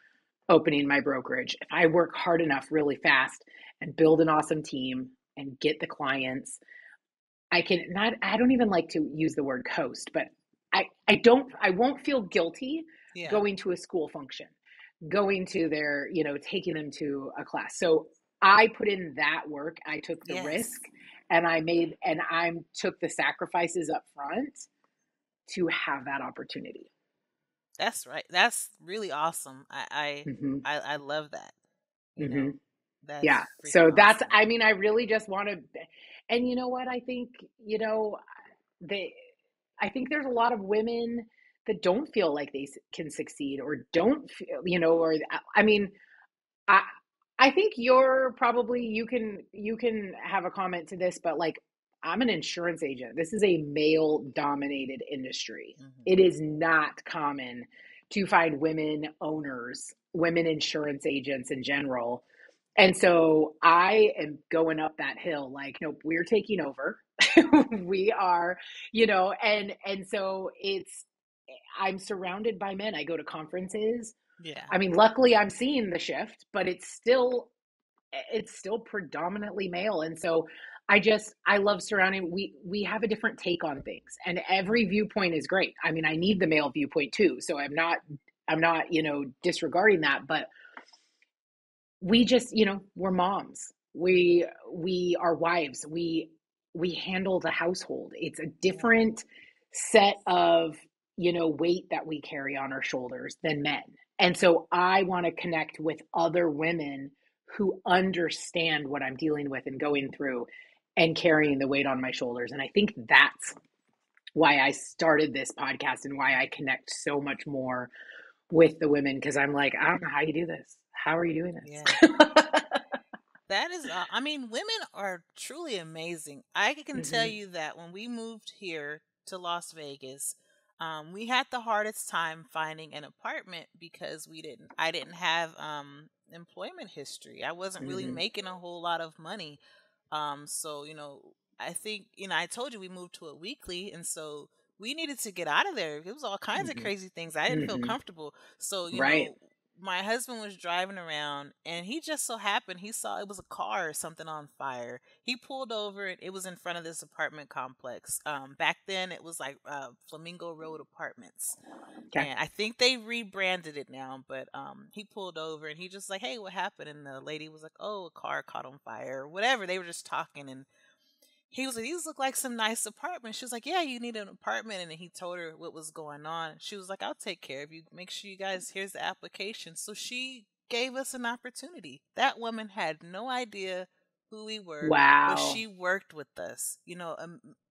opening my brokerage. If I work hard enough really fast and build an awesome team and get the clients, I can not, I don't even like to use the word coast, but I won't feel guilty Yeah. going to a school function, going to their, taking them to a class. So I put in that work. I took the Yes. risk, and I took the sacrifices up front to have that opportunity. That's right. That's really awesome. Hmm. I love that. You Hmm. know, that's Yeah. freaking So awesome. I mean, I really just want to, and you know what? I think, they, I think there's a lot of women that don't feel like they can succeed, or don't feel, or I mean, I I think you're probably, you can have a comment to this, but like, I'm an insurance agent. This is a male dominated industry. Hmm. It is not common to find women owners, women insurance agents in general. And so I am going up that hill, like, nope, we're taking over. We are, and so I'm surrounded by men. I go to conferences. Yeah. I mean, luckily I'm seeing the shift, but it's still predominantly male. And so I love surrounding, we have a different take on things, and every viewpoint is great. I mean, I need the male viewpoint too. So I'm not, disregarding that, but we just, we're moms. We are wives. We handle the household. It's a Yeah. different set of, weight that we carry on our shoulders than men. And so I want to connect with other women who understand what I'm dealing with and going through and carrying the weight on my shoulders. And I think that's why I started this podcast, and why I connect so much more with the women, because I'm like, I don't know how you do this. How are you doing Yeah. this? That is, I mean, women are truly amazing. I can tell Hmm. you that when we moved here to Las Vegas, we had the hardest time finding an apartment because I didn't have employment history. I wasn't really Hmm. making a whole lot of money. So, I think, I told you we moved to a weekly, and so we needed to get out of there. It was all kinds of Hmm. crazy things. I didn't feel Hmm. comfortable. So, Right. my husband was driving around and he just so happened he saw it was a car or something on fire. He pulled over and it was in front of this apartment complex. Back then it was like Flamingo Road Apartments. Okay. And I think they rebranded it now, but he pulled over and he just like, "Hey, what happened?" And the lady was like, "Oh, a car caught on fire," or whatever. They were just talking, and he was like, "These look like some nice apartments." She was like, "Yeah, you need an apartment." And then he told her what was going on. She was like, "I'll take care of you. Make sure you guys, here's the application." So she gave us an opportunity. That woman had no idea who we were, but Wow. she worked with us.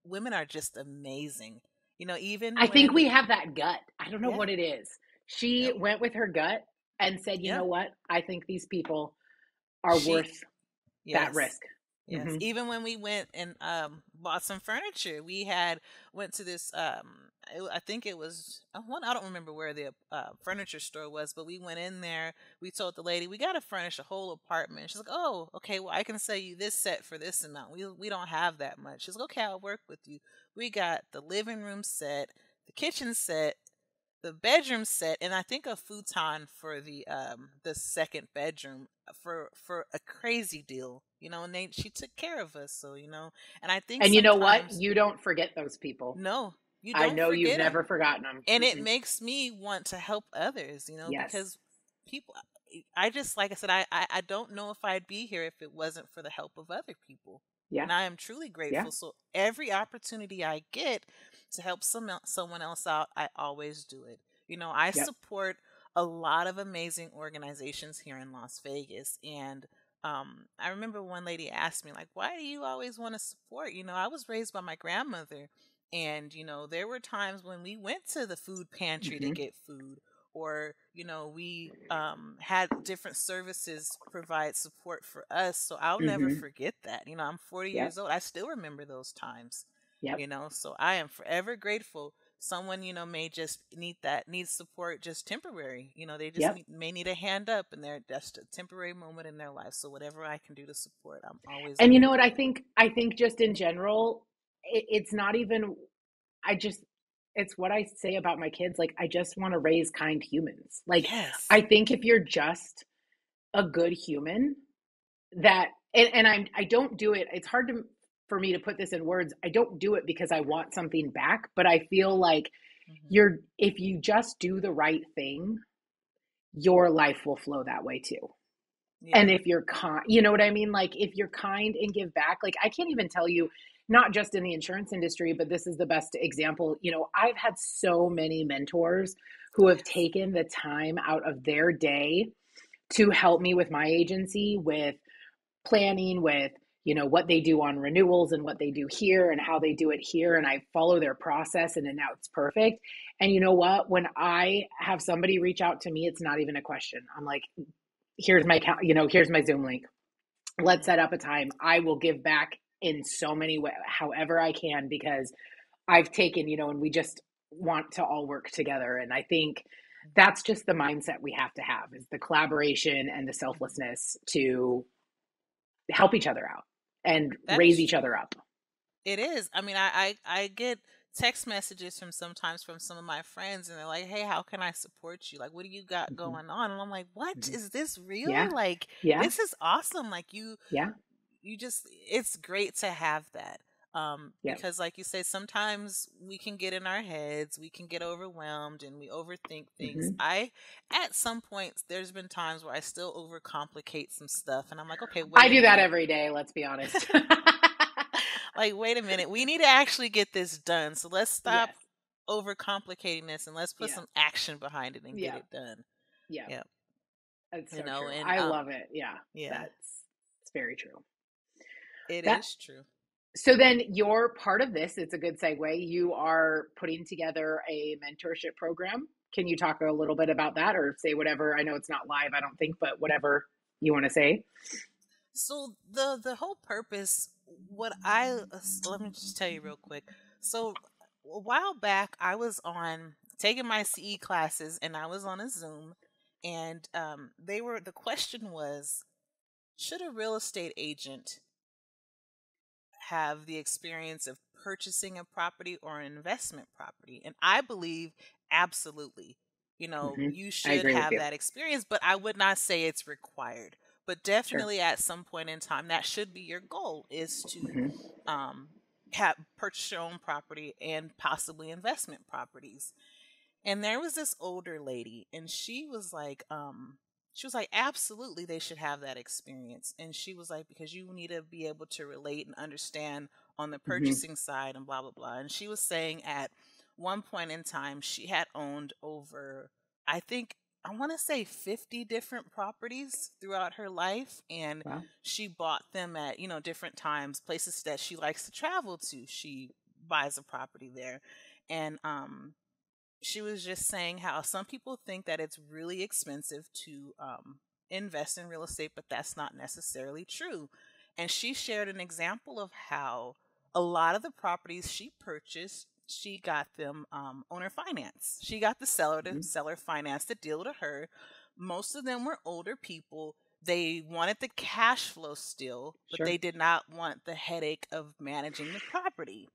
Women are just amazing. Even I think when, we have that gut. I don't know yeah, what it is. She yep, went with her gut and said, you know yep, what? I think these people are she, worth that yes. risk. Yes, Hmm. even when we went and bought some furniture, we went to this. I think it was one. I don't remember where the furniture store was, but we went in there. We told the lady we got to furnish a whole apartment. She's like, "Oh, okay. Well, I can sell you this set for this amount. We don't have that much." She's like, "Okay, I'll work with you." We got the living room set, the kitchen set, the bedroom set, and I think a futon for the second bedroom for a crazy deal, and she took care of us. So, and I think And you know what? sometimes, You don't forget those people. no, you I don't know you've forget them. never forgotten them. And it Mm-mm. makes me want to help others, Yes. because people, I just, like I said, I don't know if I'd be here if it wasn't for the help of other people. Yeah. And I am truly Yeah. grateful. So every opportunity I get to help someone else out, I always do it. I Yep. support a lot of amazing organizations here in Las Vegas. And I remember one lady asked me, like, "Why do you always want to support?" I was raised by my grandmother. And, there were times when we went to the food pantry to Hmm. get food, or, we had different services provide support for us. So I'll never Hmm. forget that. I'm 40 Yep. years old. I still remember those times, Yep. so I am forever grateful. Someone, may just need support just temporary. They just Yep. may need a hand up, and they're just a temporary moment in their life. So whatever I can do to support, I'm always And you going to know what? do I it. think, I think just in general, it's not even, I just, it's what I say about my kids. Like, I just want to raise kind humans. Like, Yes. I think if you're just a good human, that, I don't do it. It's hard for me to put this in words. I don't do it because I want something back, but I feel like Hmm. if you just do the right thing, your life will flow that way too. Yeah. And if you're kind, you know what I mean? Like, if you're kind and give back, like, I can't even tell you, not just in the insurance industry, but this is the best example. I've had so many mentors who have Yes. taken the time out of their day to help me with my agency, with planning, with what they do on renewals and what they do here and how they do it here, and I follow their process, and then now it's perfect. And you know what, when I have somebody reach out to me, it's not even a question. I'm like, here's my here's my Zoom link. Let's Hmm. set up a time. I will give back in so many ways, however I can, because I've taken, and we just want to all work together. And I think Hmm. that's just the mindset we have to have, is the collaboration and the Hmm. selflessness to help each other out and That raise is each true. other up. It is. I mean, I get text messages sometimes from some of my friends, and they're like, "Hey, how can I support you? Like, what do you got Mm-hmm. going on?" And I'm like, "What Mm-hmm. is this real? Yeah. Like, Yeah. this is awesome. Like, Yeah. you just, it's great to have that." Yeah. Because like you say, sometimes we can get in our heads, we can get overwhelmed, and we overthink things. Mm-hmm. At some points, there's been times where I still overcomplicate some stuff, and I'm like, "Okay, I wait a do that minute." every day, let's be honest. Like, wait a minute, we need to actually get this done. So let's stop Yes. overcomplicating this and let's put Yes. some action behind it and get Yeah. it done. Yeah. Yeah. It's so true. And I love it. Yeah. yeah, It's very true. it That is true. So then you're part of this. It's a good segue. You are putting together a mentorship program. Can you talk a little bit about that, or say whatever? I know it's not live, I don't think, but whatever you want to say. So the whole purpose, what I let me just tell you real quick. So a while back, I was on taking my CE classes, and I was on a Zoom, and the question was, should a real estate agent have the experience of purchasing a property or an investment property? And I believe absolutely. You I should agree with have you. that experience, but I would not say it's required. But Sure. definitely at some point in time, that should be your goal, is to Hmm. um, have purchase your own property and possibly investment properties. And there was this older lady, and she was like, absolutely, they should have that experience. And she was like, because you need to be able to relate and understand on the Hmm. purchasing side and blah, blah, blah. And she was saying at one point in time, she had owned over, I think, I want to say 50 different properties throughout her life. And Wow. she bought them at, different times, places that she likes to travel to. She buys a property there. And, she was just saying how some people think that it's really expensive to invest in real estate, but that's not necessarily true. And she shared an example of how a lot of the properties she purchased, she got them owner finance. She got the seller to Hmm. seller finance the deal to her. Most of them were older people. They wanted the cash flow still, but Sure. they did not want the headache of managing the property.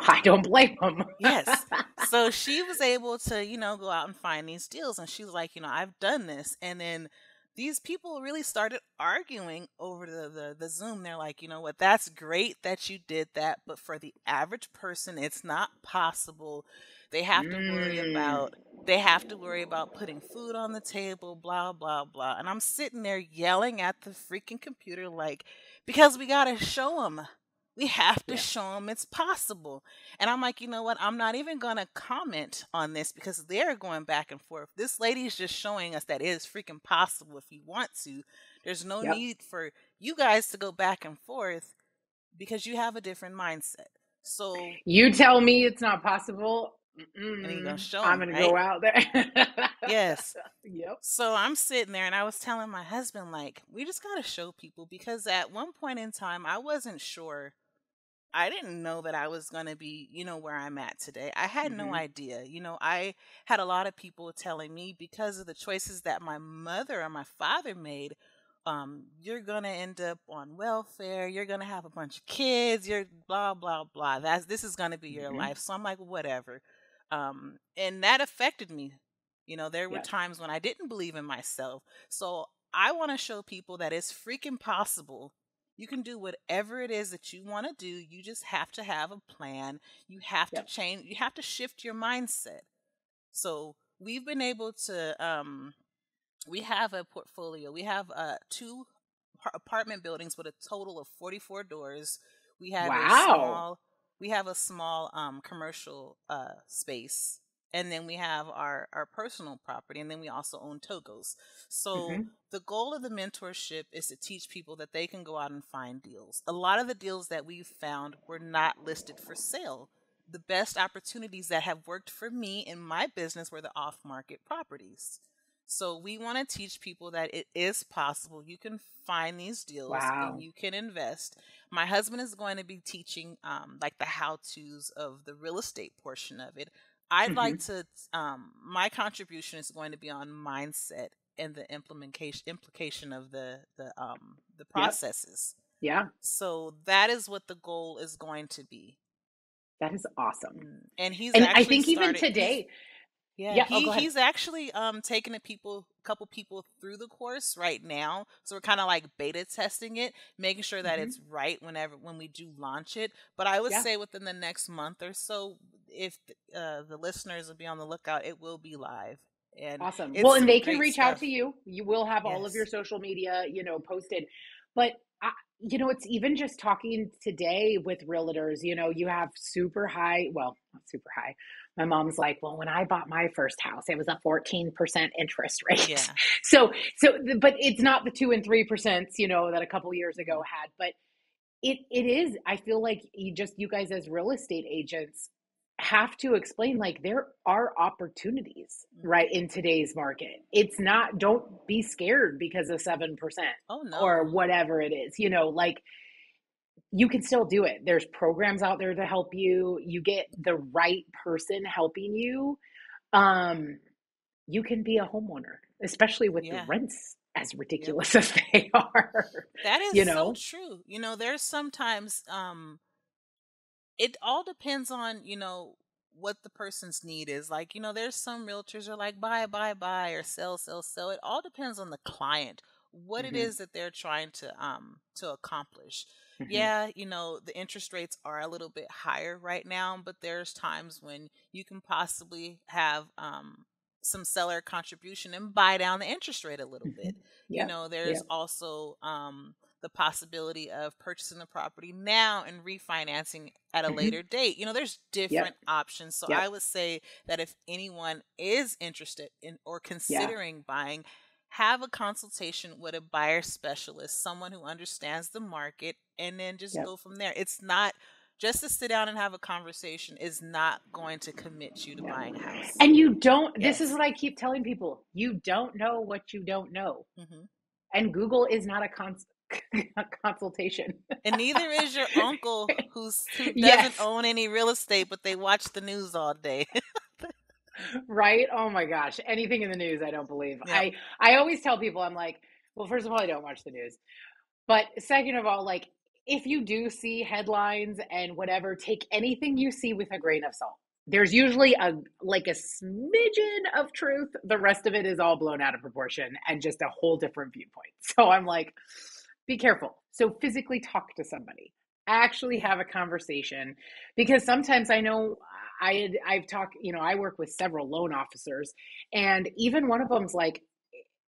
I don't blame them. Yes. So she was able to, go out and find these deals. And she was like, I've done this. And then these people really started arguing over the Zoom. They're like, you know what, that's great that you did that. But for the average person, it's not possible. They have to worry Mm. about they have to worry about putting food on the table, blah, blah, blah. And I'm sitting there yelling at the freaking computer like, because we got to show them. We have to Yeah. show them it's possible. And I'm like, you know what? I'm not even going to comment on this because they're going back and forth. This lady's just showing us that it is freaking possible if you want to. There's no Yep. need for you guys to go back and forth because you have a different mindset. So, You tell me it's not possible. and then you're going to show I'm them, going to right? go out there. Yes. Yep. So I'm sitting there and I was telling my husband, like, we just got to show people because at one point in time, I wasn't sure. I didn't know that I was going to be, where I'm at today. I had no Hmm. idea. I had a lot of people telling me because of the choices that my mother or my father made, you're going to end up on welfare. You're going to have a bunch of kids. You're blah, blah, blah. This is going to be your Hmm. life. So I'm like, whatever. And that affected me. There were Yes. times when I didn't believe in myself. So I want to show people that it's freaking possible. You can do whatever it is that you want to do. You just have to have a plan. You have to Yep. change. You have to shift your mindset. So we've been able to. We have a portfolio. We have two apartment buildings with a total of 44 doors. We have a Wow. small. We have a small commercial space, and then we have our personal property, and then we also own Togos. So Hmm. the goal of the mentorship is to teach people that they can go out and find deals. A lot of the deals that we've found were not listed for sale. The best opportunities that have worked for me in my business were the off market properties. So we want to teach people that it is possible. You can find these deals and Wow. you can invest. My husband is going to be teaching like the how to's of the real estate portion of it. I'd like Hmm. to my contribution is going to be on mindset and the implementation implication of the Yep. processes. Yeah. So that is what the goal is going to be. That is awesome. And he's And I actually think even started he's today, yeah, yeah. Oh, go ahead. he's actually taking a couple people through the course right now. So we're kind of like beta testing it, making sure that Hmm. it's right when we do launch it. But I would Yeah. say within the next month or so, if the listeners will be on the lookout, it will be live. And Awesome. it's Well, and some they can great reach out stuff. to you. You will have all of your Yes. social media, posted. But it's even just talking today with realtors, you have super high, well, not super high. My mom's like, well, when I bought my first house, it was a 14% interest rate. Yeah. But it's not the 2 and 3%, that a couple years ago Mhm. had, but it is, I feel like you guys as real estate agents have to explain, like, there are opportunities right Mhm. in today's market. It's not, don't be scared because of 7% Oh or no. whatever it is, like, you can still do it. There's programs out there to help you. You get the right person helping you. um you can be a homeowner, especially with the Yeah. rents as Yep. ridiculous as they are. That is you so know true. There's sometimes it all depends on, what the person's need is. Like, there's some realtors are like buy, buy, buy, or sell, sell, sell. It all depends on the client, what it Hmm. is that they're trying to accomplish. Hmm. Yeah, the interest rates are a little bit higher right now, but there's times when you can possibly have some seller contribution and buy down the interest rate a little Hmm. bit. Yep. There's Yep. also the possibility of purchasing the property now and refinancing at a Hmm. later date. There's Yep. different options. So I Yep. would say that if anyone is interested in or Yeah. considering buying, have a consultation with a buyer specialist, someone who understands the market, and then just Yep. go from there. It's not just to sit down and have a conversation is not going to commit you to Yeah. buying a house. And you don't, this is Yes. what I keep telling people, you don't know what you don't know. Hmm. And Google is not a, a consultation. And neither is your uncle who doesn't Yes. own any real estate, but they watch the news all day. Right. Oh my gosh. Anything in the news, I don't believe. Yep. I always tell people, I'm like, well, first of all, I don't watch the news. But second of all, like, if you do see headlines and whatever, take anything you see with a grain of salt. There's usually a smidgen of truth. The rest of it is all blown out of proportion and just a whole different viewpoint. So I'm like, be careful. So physically talk to somebody. Actually Yeah. have a conversation, because sometimes I know I've talked, I work with several loan officers, and even one of them's like,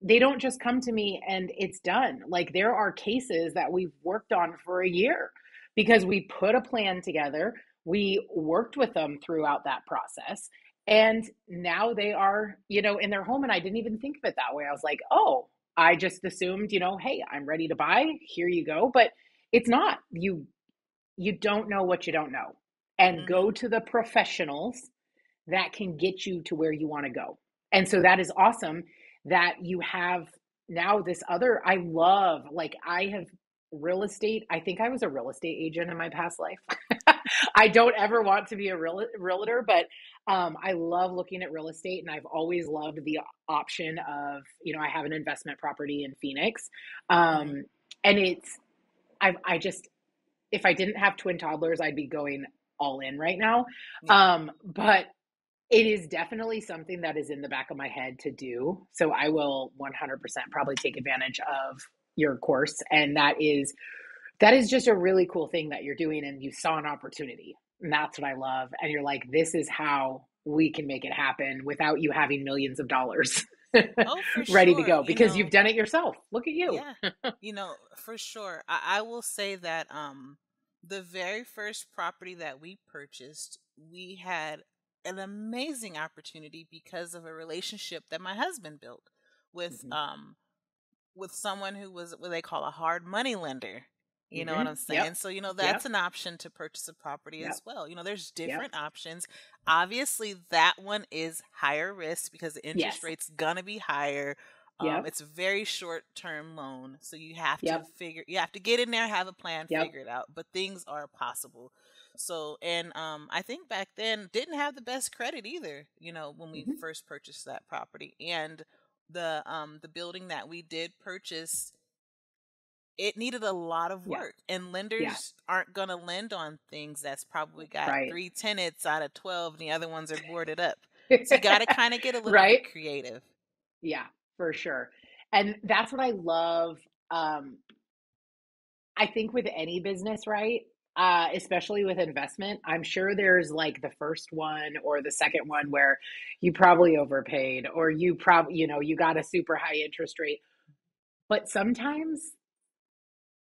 they don't just come to me and it's done. Like, there are cases that we've worked on for a year because we put a plan together. We worked with them throughout that process. And now they are, in their home. And I didn't even think of it that way. I was like, oh, I just assumed, hey, I'm ready to buy. Here you go. But it's not. You don't know what you don't know. And go Hmm. to the professionals that can get you to where you want to go. And so that is awesome that you have now this other, I love, like, I have real estate. I think I was a real estate agent in my past life. I don't ever want to be a realtor, but I love looking at real estate, and I've always loved the option of, I have an investment property in Phoenix. Hmm. And I just, if I didn't have twin toddlers, I'd be going all in right now. Yeah. But it is definitely something that is in the back of my head to do. So I will 100% probably take advantage of your course. And that is just a really cool thing that you're doing, and you saw an opportunity. And that's what I love. And you're like, this is how we can make it happen without you having millions of dollars Oh, for ready to sure. go, because you've done it yourself. Look at you. Yeah. For sure. I will say that the very first property that we purchased, we had an amazing opportunity because of a relationship that my husband built with Hmm. um with someone who was what they call a hard money lender. You know Hmm. what I'm Yep. saying? So, that's Yep. an option to purchase a property Yep. as well. There's Yep. different options. Obviously, that one is higher risk because the interest Yes. rate's gonna be higher. Yep. It's a very short term loan. So Yep. you have to get in there, have a plan, Yep. figure it out. But things are possible. So, and I think back then didn't have the best credit either, when we Hmm. first purchased that property. And the building that we did purchase, it needed a lot of Yeah. work, and Yeah. lenders aren't going to lend on things that's probably got Right. 3 tenants out of 12 and the other ones are boarded up. So you got to kind of get a little Right. bit creative. Yeah, for sure. And that's what I love. Um, I think with any business, right? Especially with investment, I'm sure there's like the first one or the second one where you probably overpaid, or you probably, you got a super high interest rate. But sometimes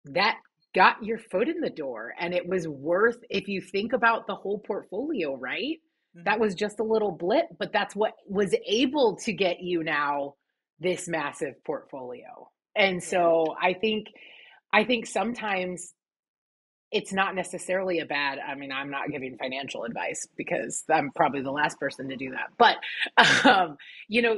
that got your foot in the door, and it was worth, if you think about the whole portfolio, right? That Hmm. was just a little blip, but that's what was able to get you now this massive portfolio. And Yeah. so I think sometimes it's not necessarily a bad, I mean, I'm not giving financial advice because I'm probably the last person to do that. But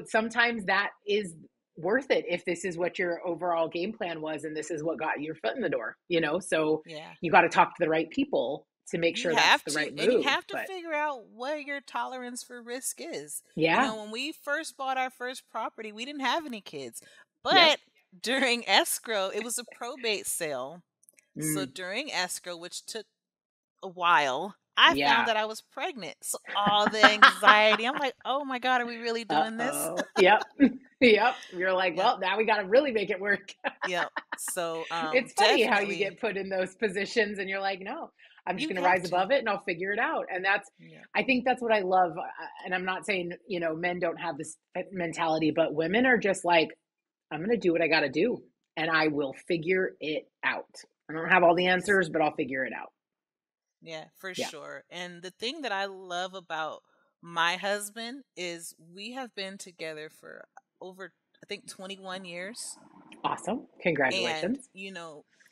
sometimes that is worth it if this is what your overall game plan was, and this is what got your foot in the door, so Yeah. you got to talk to the right people to make You sure that's have the to, right and you move. have to But figure out what your tolerance for risk is. yeah. When we first bought our first property, we didn't have any kids. Yep. But during escrow, it was a probate sale. So Mm. during escrow, which took a while, I found Yeah. that I was pregnant. So all the anxiety, I'm like, oh my God, are we really doing this? Uh-oh. Yep. Yep. You're like, Yep. well, now we got to really make it work. Yep. So It's funny how you definitely get put in those positions and you're like, no, I'm just you going to have rise to. above it and I'll figure it out. And Yeah. I think that's what I love. And I'm not saying, men don't have this mentality, but women are just like, I'm going to do what I got to do and I will figure it out. I don't have all the Yes. answers, but I'll figure it out. Yeah, for Yeah. sure. And the thing that I love about my husband is we have been together for over, I think, 21 years. Awesome. And, Congratulations.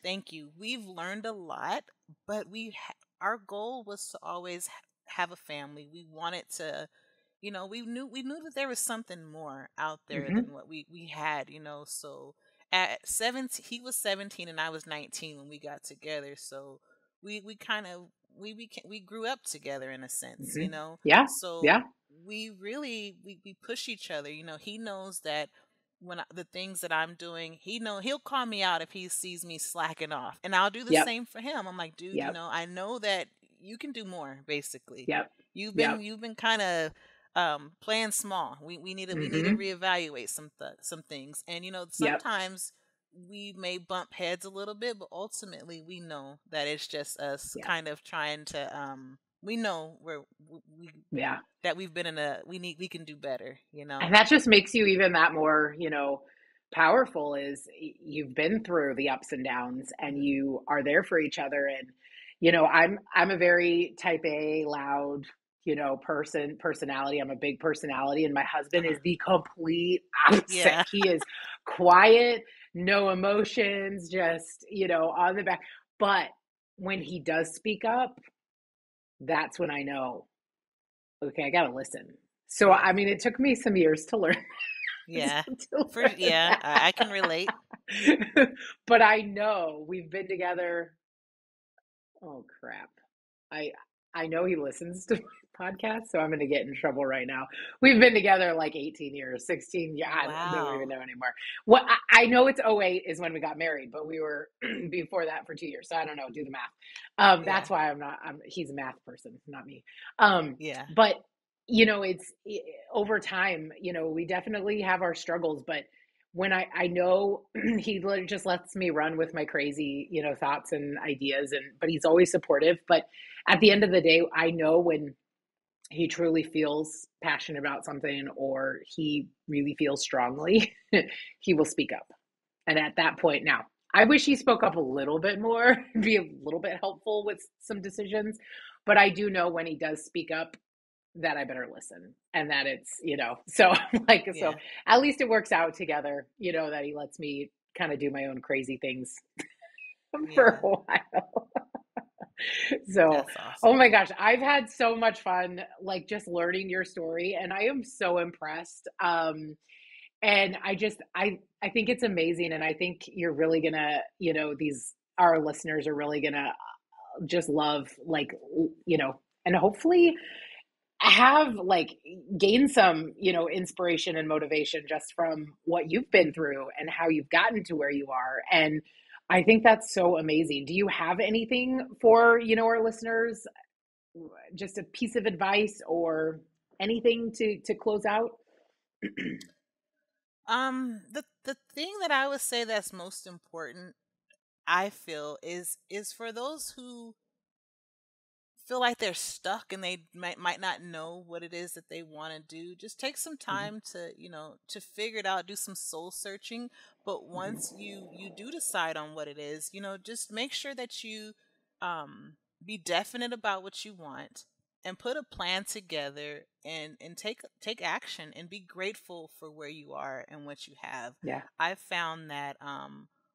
thank you. We've learned a lot, but our goal was to always have a family. We wanted to, we knew that there was something more out there Hmm. than what we had, so at 17, he was 17 and I was 19 when we got together. So we kind of we grew up together in a sense, Hmm. Yeah. Yeah. so we really we push each other. He knows that the things that I'm doing, he'll call me out if he sees me slacking off, and I'll do the Yep. same for him. I'm like, dude, Yep. I know that you can do more. Basically, Yep. you've been Yep. you've been kind of playing small. We need to Hmm. reevaluate some things, and Yep. sometimes we may bump heads a little bit, but ultimately we know that it's just us Yeah. kind of trying to we know we Yeah. that we've been in a we can do better. And that just makes you even that more, powerful is you've been through the ups and downs and Hmm. you are there for each other. And, I'm a very type A, loud, personality. I'm a big personality. And my husband Uh-huh. is the complete opposite. Yeah. He is quiet, no emotions, just, on the back. But when he does speak up, that's when I know, okay, I gotta listen. So, Yeah. I mean, it took me some years to learn Yeah. to For learn yeah, I can relate. that. But I know we've been together. Oh crap. I I know he listens to my podcast, so I'm gonna get in trouble right now. We've been together like 18 years, 16. Yeah, I don't even Wow. know anymore. What I know it's '08 is when we got married, but we were before that for 2 years. So I don't know, do the math. Yeah. That's why he's a math person, not me. Um, Yeah. but it's over time, we definitely have our struggles, but when I know he just lets me run with my crazy, thoughts and ideas, but he's always supportive. But at the end of the day, I know when he truly feels passionate about something or he really feels strongly, he will speak up. And at that point, now I wish he spoke up a little bit more, be a little bit helpful with some decisions. But I do know when he does speak up that I better listen and that it's, so like, so Yeah. at least it works out together, that he lets me kind of do my own crazy things for Yeah. a while. So, That's oh awesome. my gosh, I've had so much fun, like just learning your story, and I am so impressed. And I think it's amazing, and I think you're really gonna, these our listeners are really gonna just love, like, and hopefully have like gain some, inspiration and motivation just from what you've been through and how you've gotten to where you are. And I think that's so amazing. Do you have anything for, our listeners, just a piece of advice or anything to close out? The thing that I would say that's most important, I feel, is for those who feel like they're stuck and they might not know what it is that they want to do. Just take some Mhm, time to figure it out, do some soul searching. But once mhm. you do decide on what it is, just make sure that you um be definite about what you want and put a plan together and take action and be grateful for where you are and what you have. Yeah. I've found that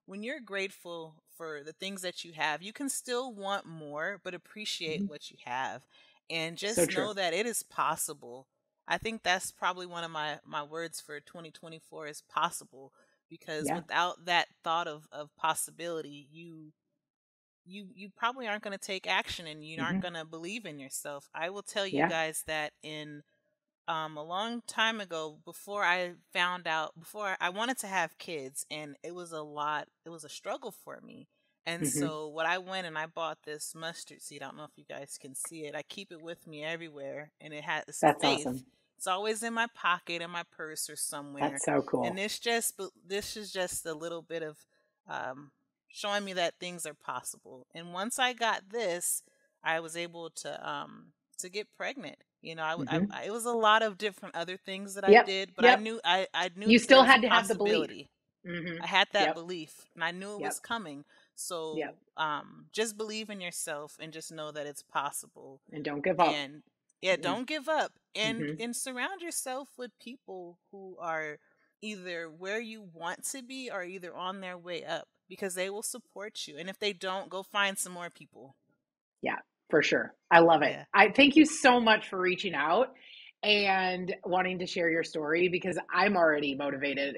when you're grateful for the things that you have, you can still want more, but appreciate Mhm. what you have. And So just true. know that it is possible. I think that's probably one of my words for 2024 is possible, because Yeah. without that thought of possibility, you probably aren't going to take action and you aren't Hmm. going to believe in yourself. I will tell you Yeah. guys that in a long time ago, before I found out, before I wanted to have kids, and it was a struggle for me. And so what I went and I bought this mustard seed. I don't know if you guys can see it. I keep it with me everywhere, and it's That's faith. awesome. It's always in my pocket, in my purse, or somewhere. That's so cool. And this is just a little bit of showing me that things are possible. And once I got this, I was able to get pregnant. You know, it was a lot of different other things that I did, but I knew you still had to have the belief. I had that belief, and I knew it was coming. So just believe in yourself and just know that it's possible. And don't give up. And don't give up. And surround yourself with people who are either where you want to be or either on their way up, because they will support you. And if they don't, go find some more people. Yeah, for sure. I love it. I thank you so much for reaching out and wanting to share your story, because I'm already motivated.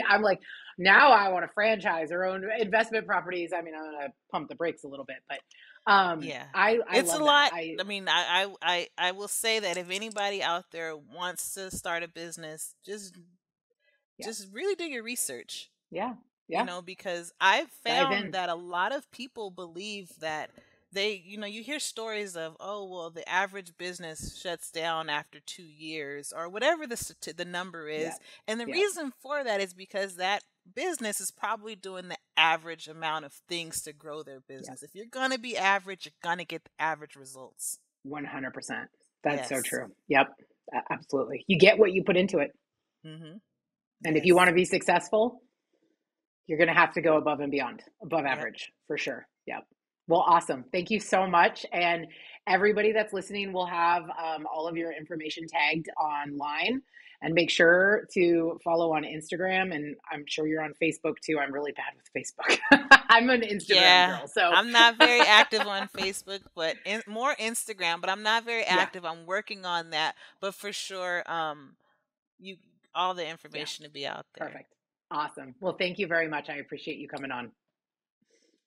I'm like, now I want to franchise or own investment properties. I mean, I'm going to pump the brakes a little bit, but it's love a lot. that. I mean, I will say that if anybody out there wants to start a business, just really do your research. Yeah. You know, because I've found that a lot of people believe that you hear stories of, oh, well, the average business shuts down after 2 years or whatever the number is. And the reason for that is because that business is probably doing the average amount of things to grow their business. If you're going to be average, you're going to get the average results. 100%. That's so true. Yep. Absolutely. You get what you put into it. And if you want to be successful, you're going to have to go above and beyond, above average, for sure. Yep. Well, awesome. Thank you so much. And everybody that's listening will have all of your information tagged online, and make sure to follow on Instagram. And I'm sure you're on Facebook too. I'm really bad with Facebook. I'm an Instagram girl. So I'm not very active on Facebook, but more Instagram, but I'm not very active. I'm working on that, but for sure, all the information to be out there. Perfect. Awesome. Well, thank you very much. I appreciate you coming on.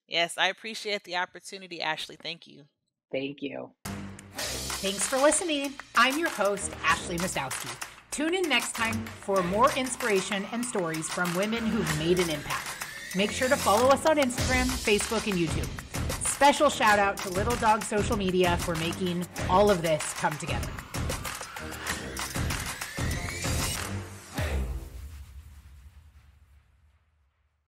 Yes, I appreciate the opportunity, Ashley. Thank you. Thank you. Thanks for listening. I'm your host, Ashley Mastowski. Tune in next time for more inspiration and stories from women who've made an impact. Make sure to follow us on Instagram, Facebook, and YouTube. Special shout out to Little Dog Social Media for making all of this come together.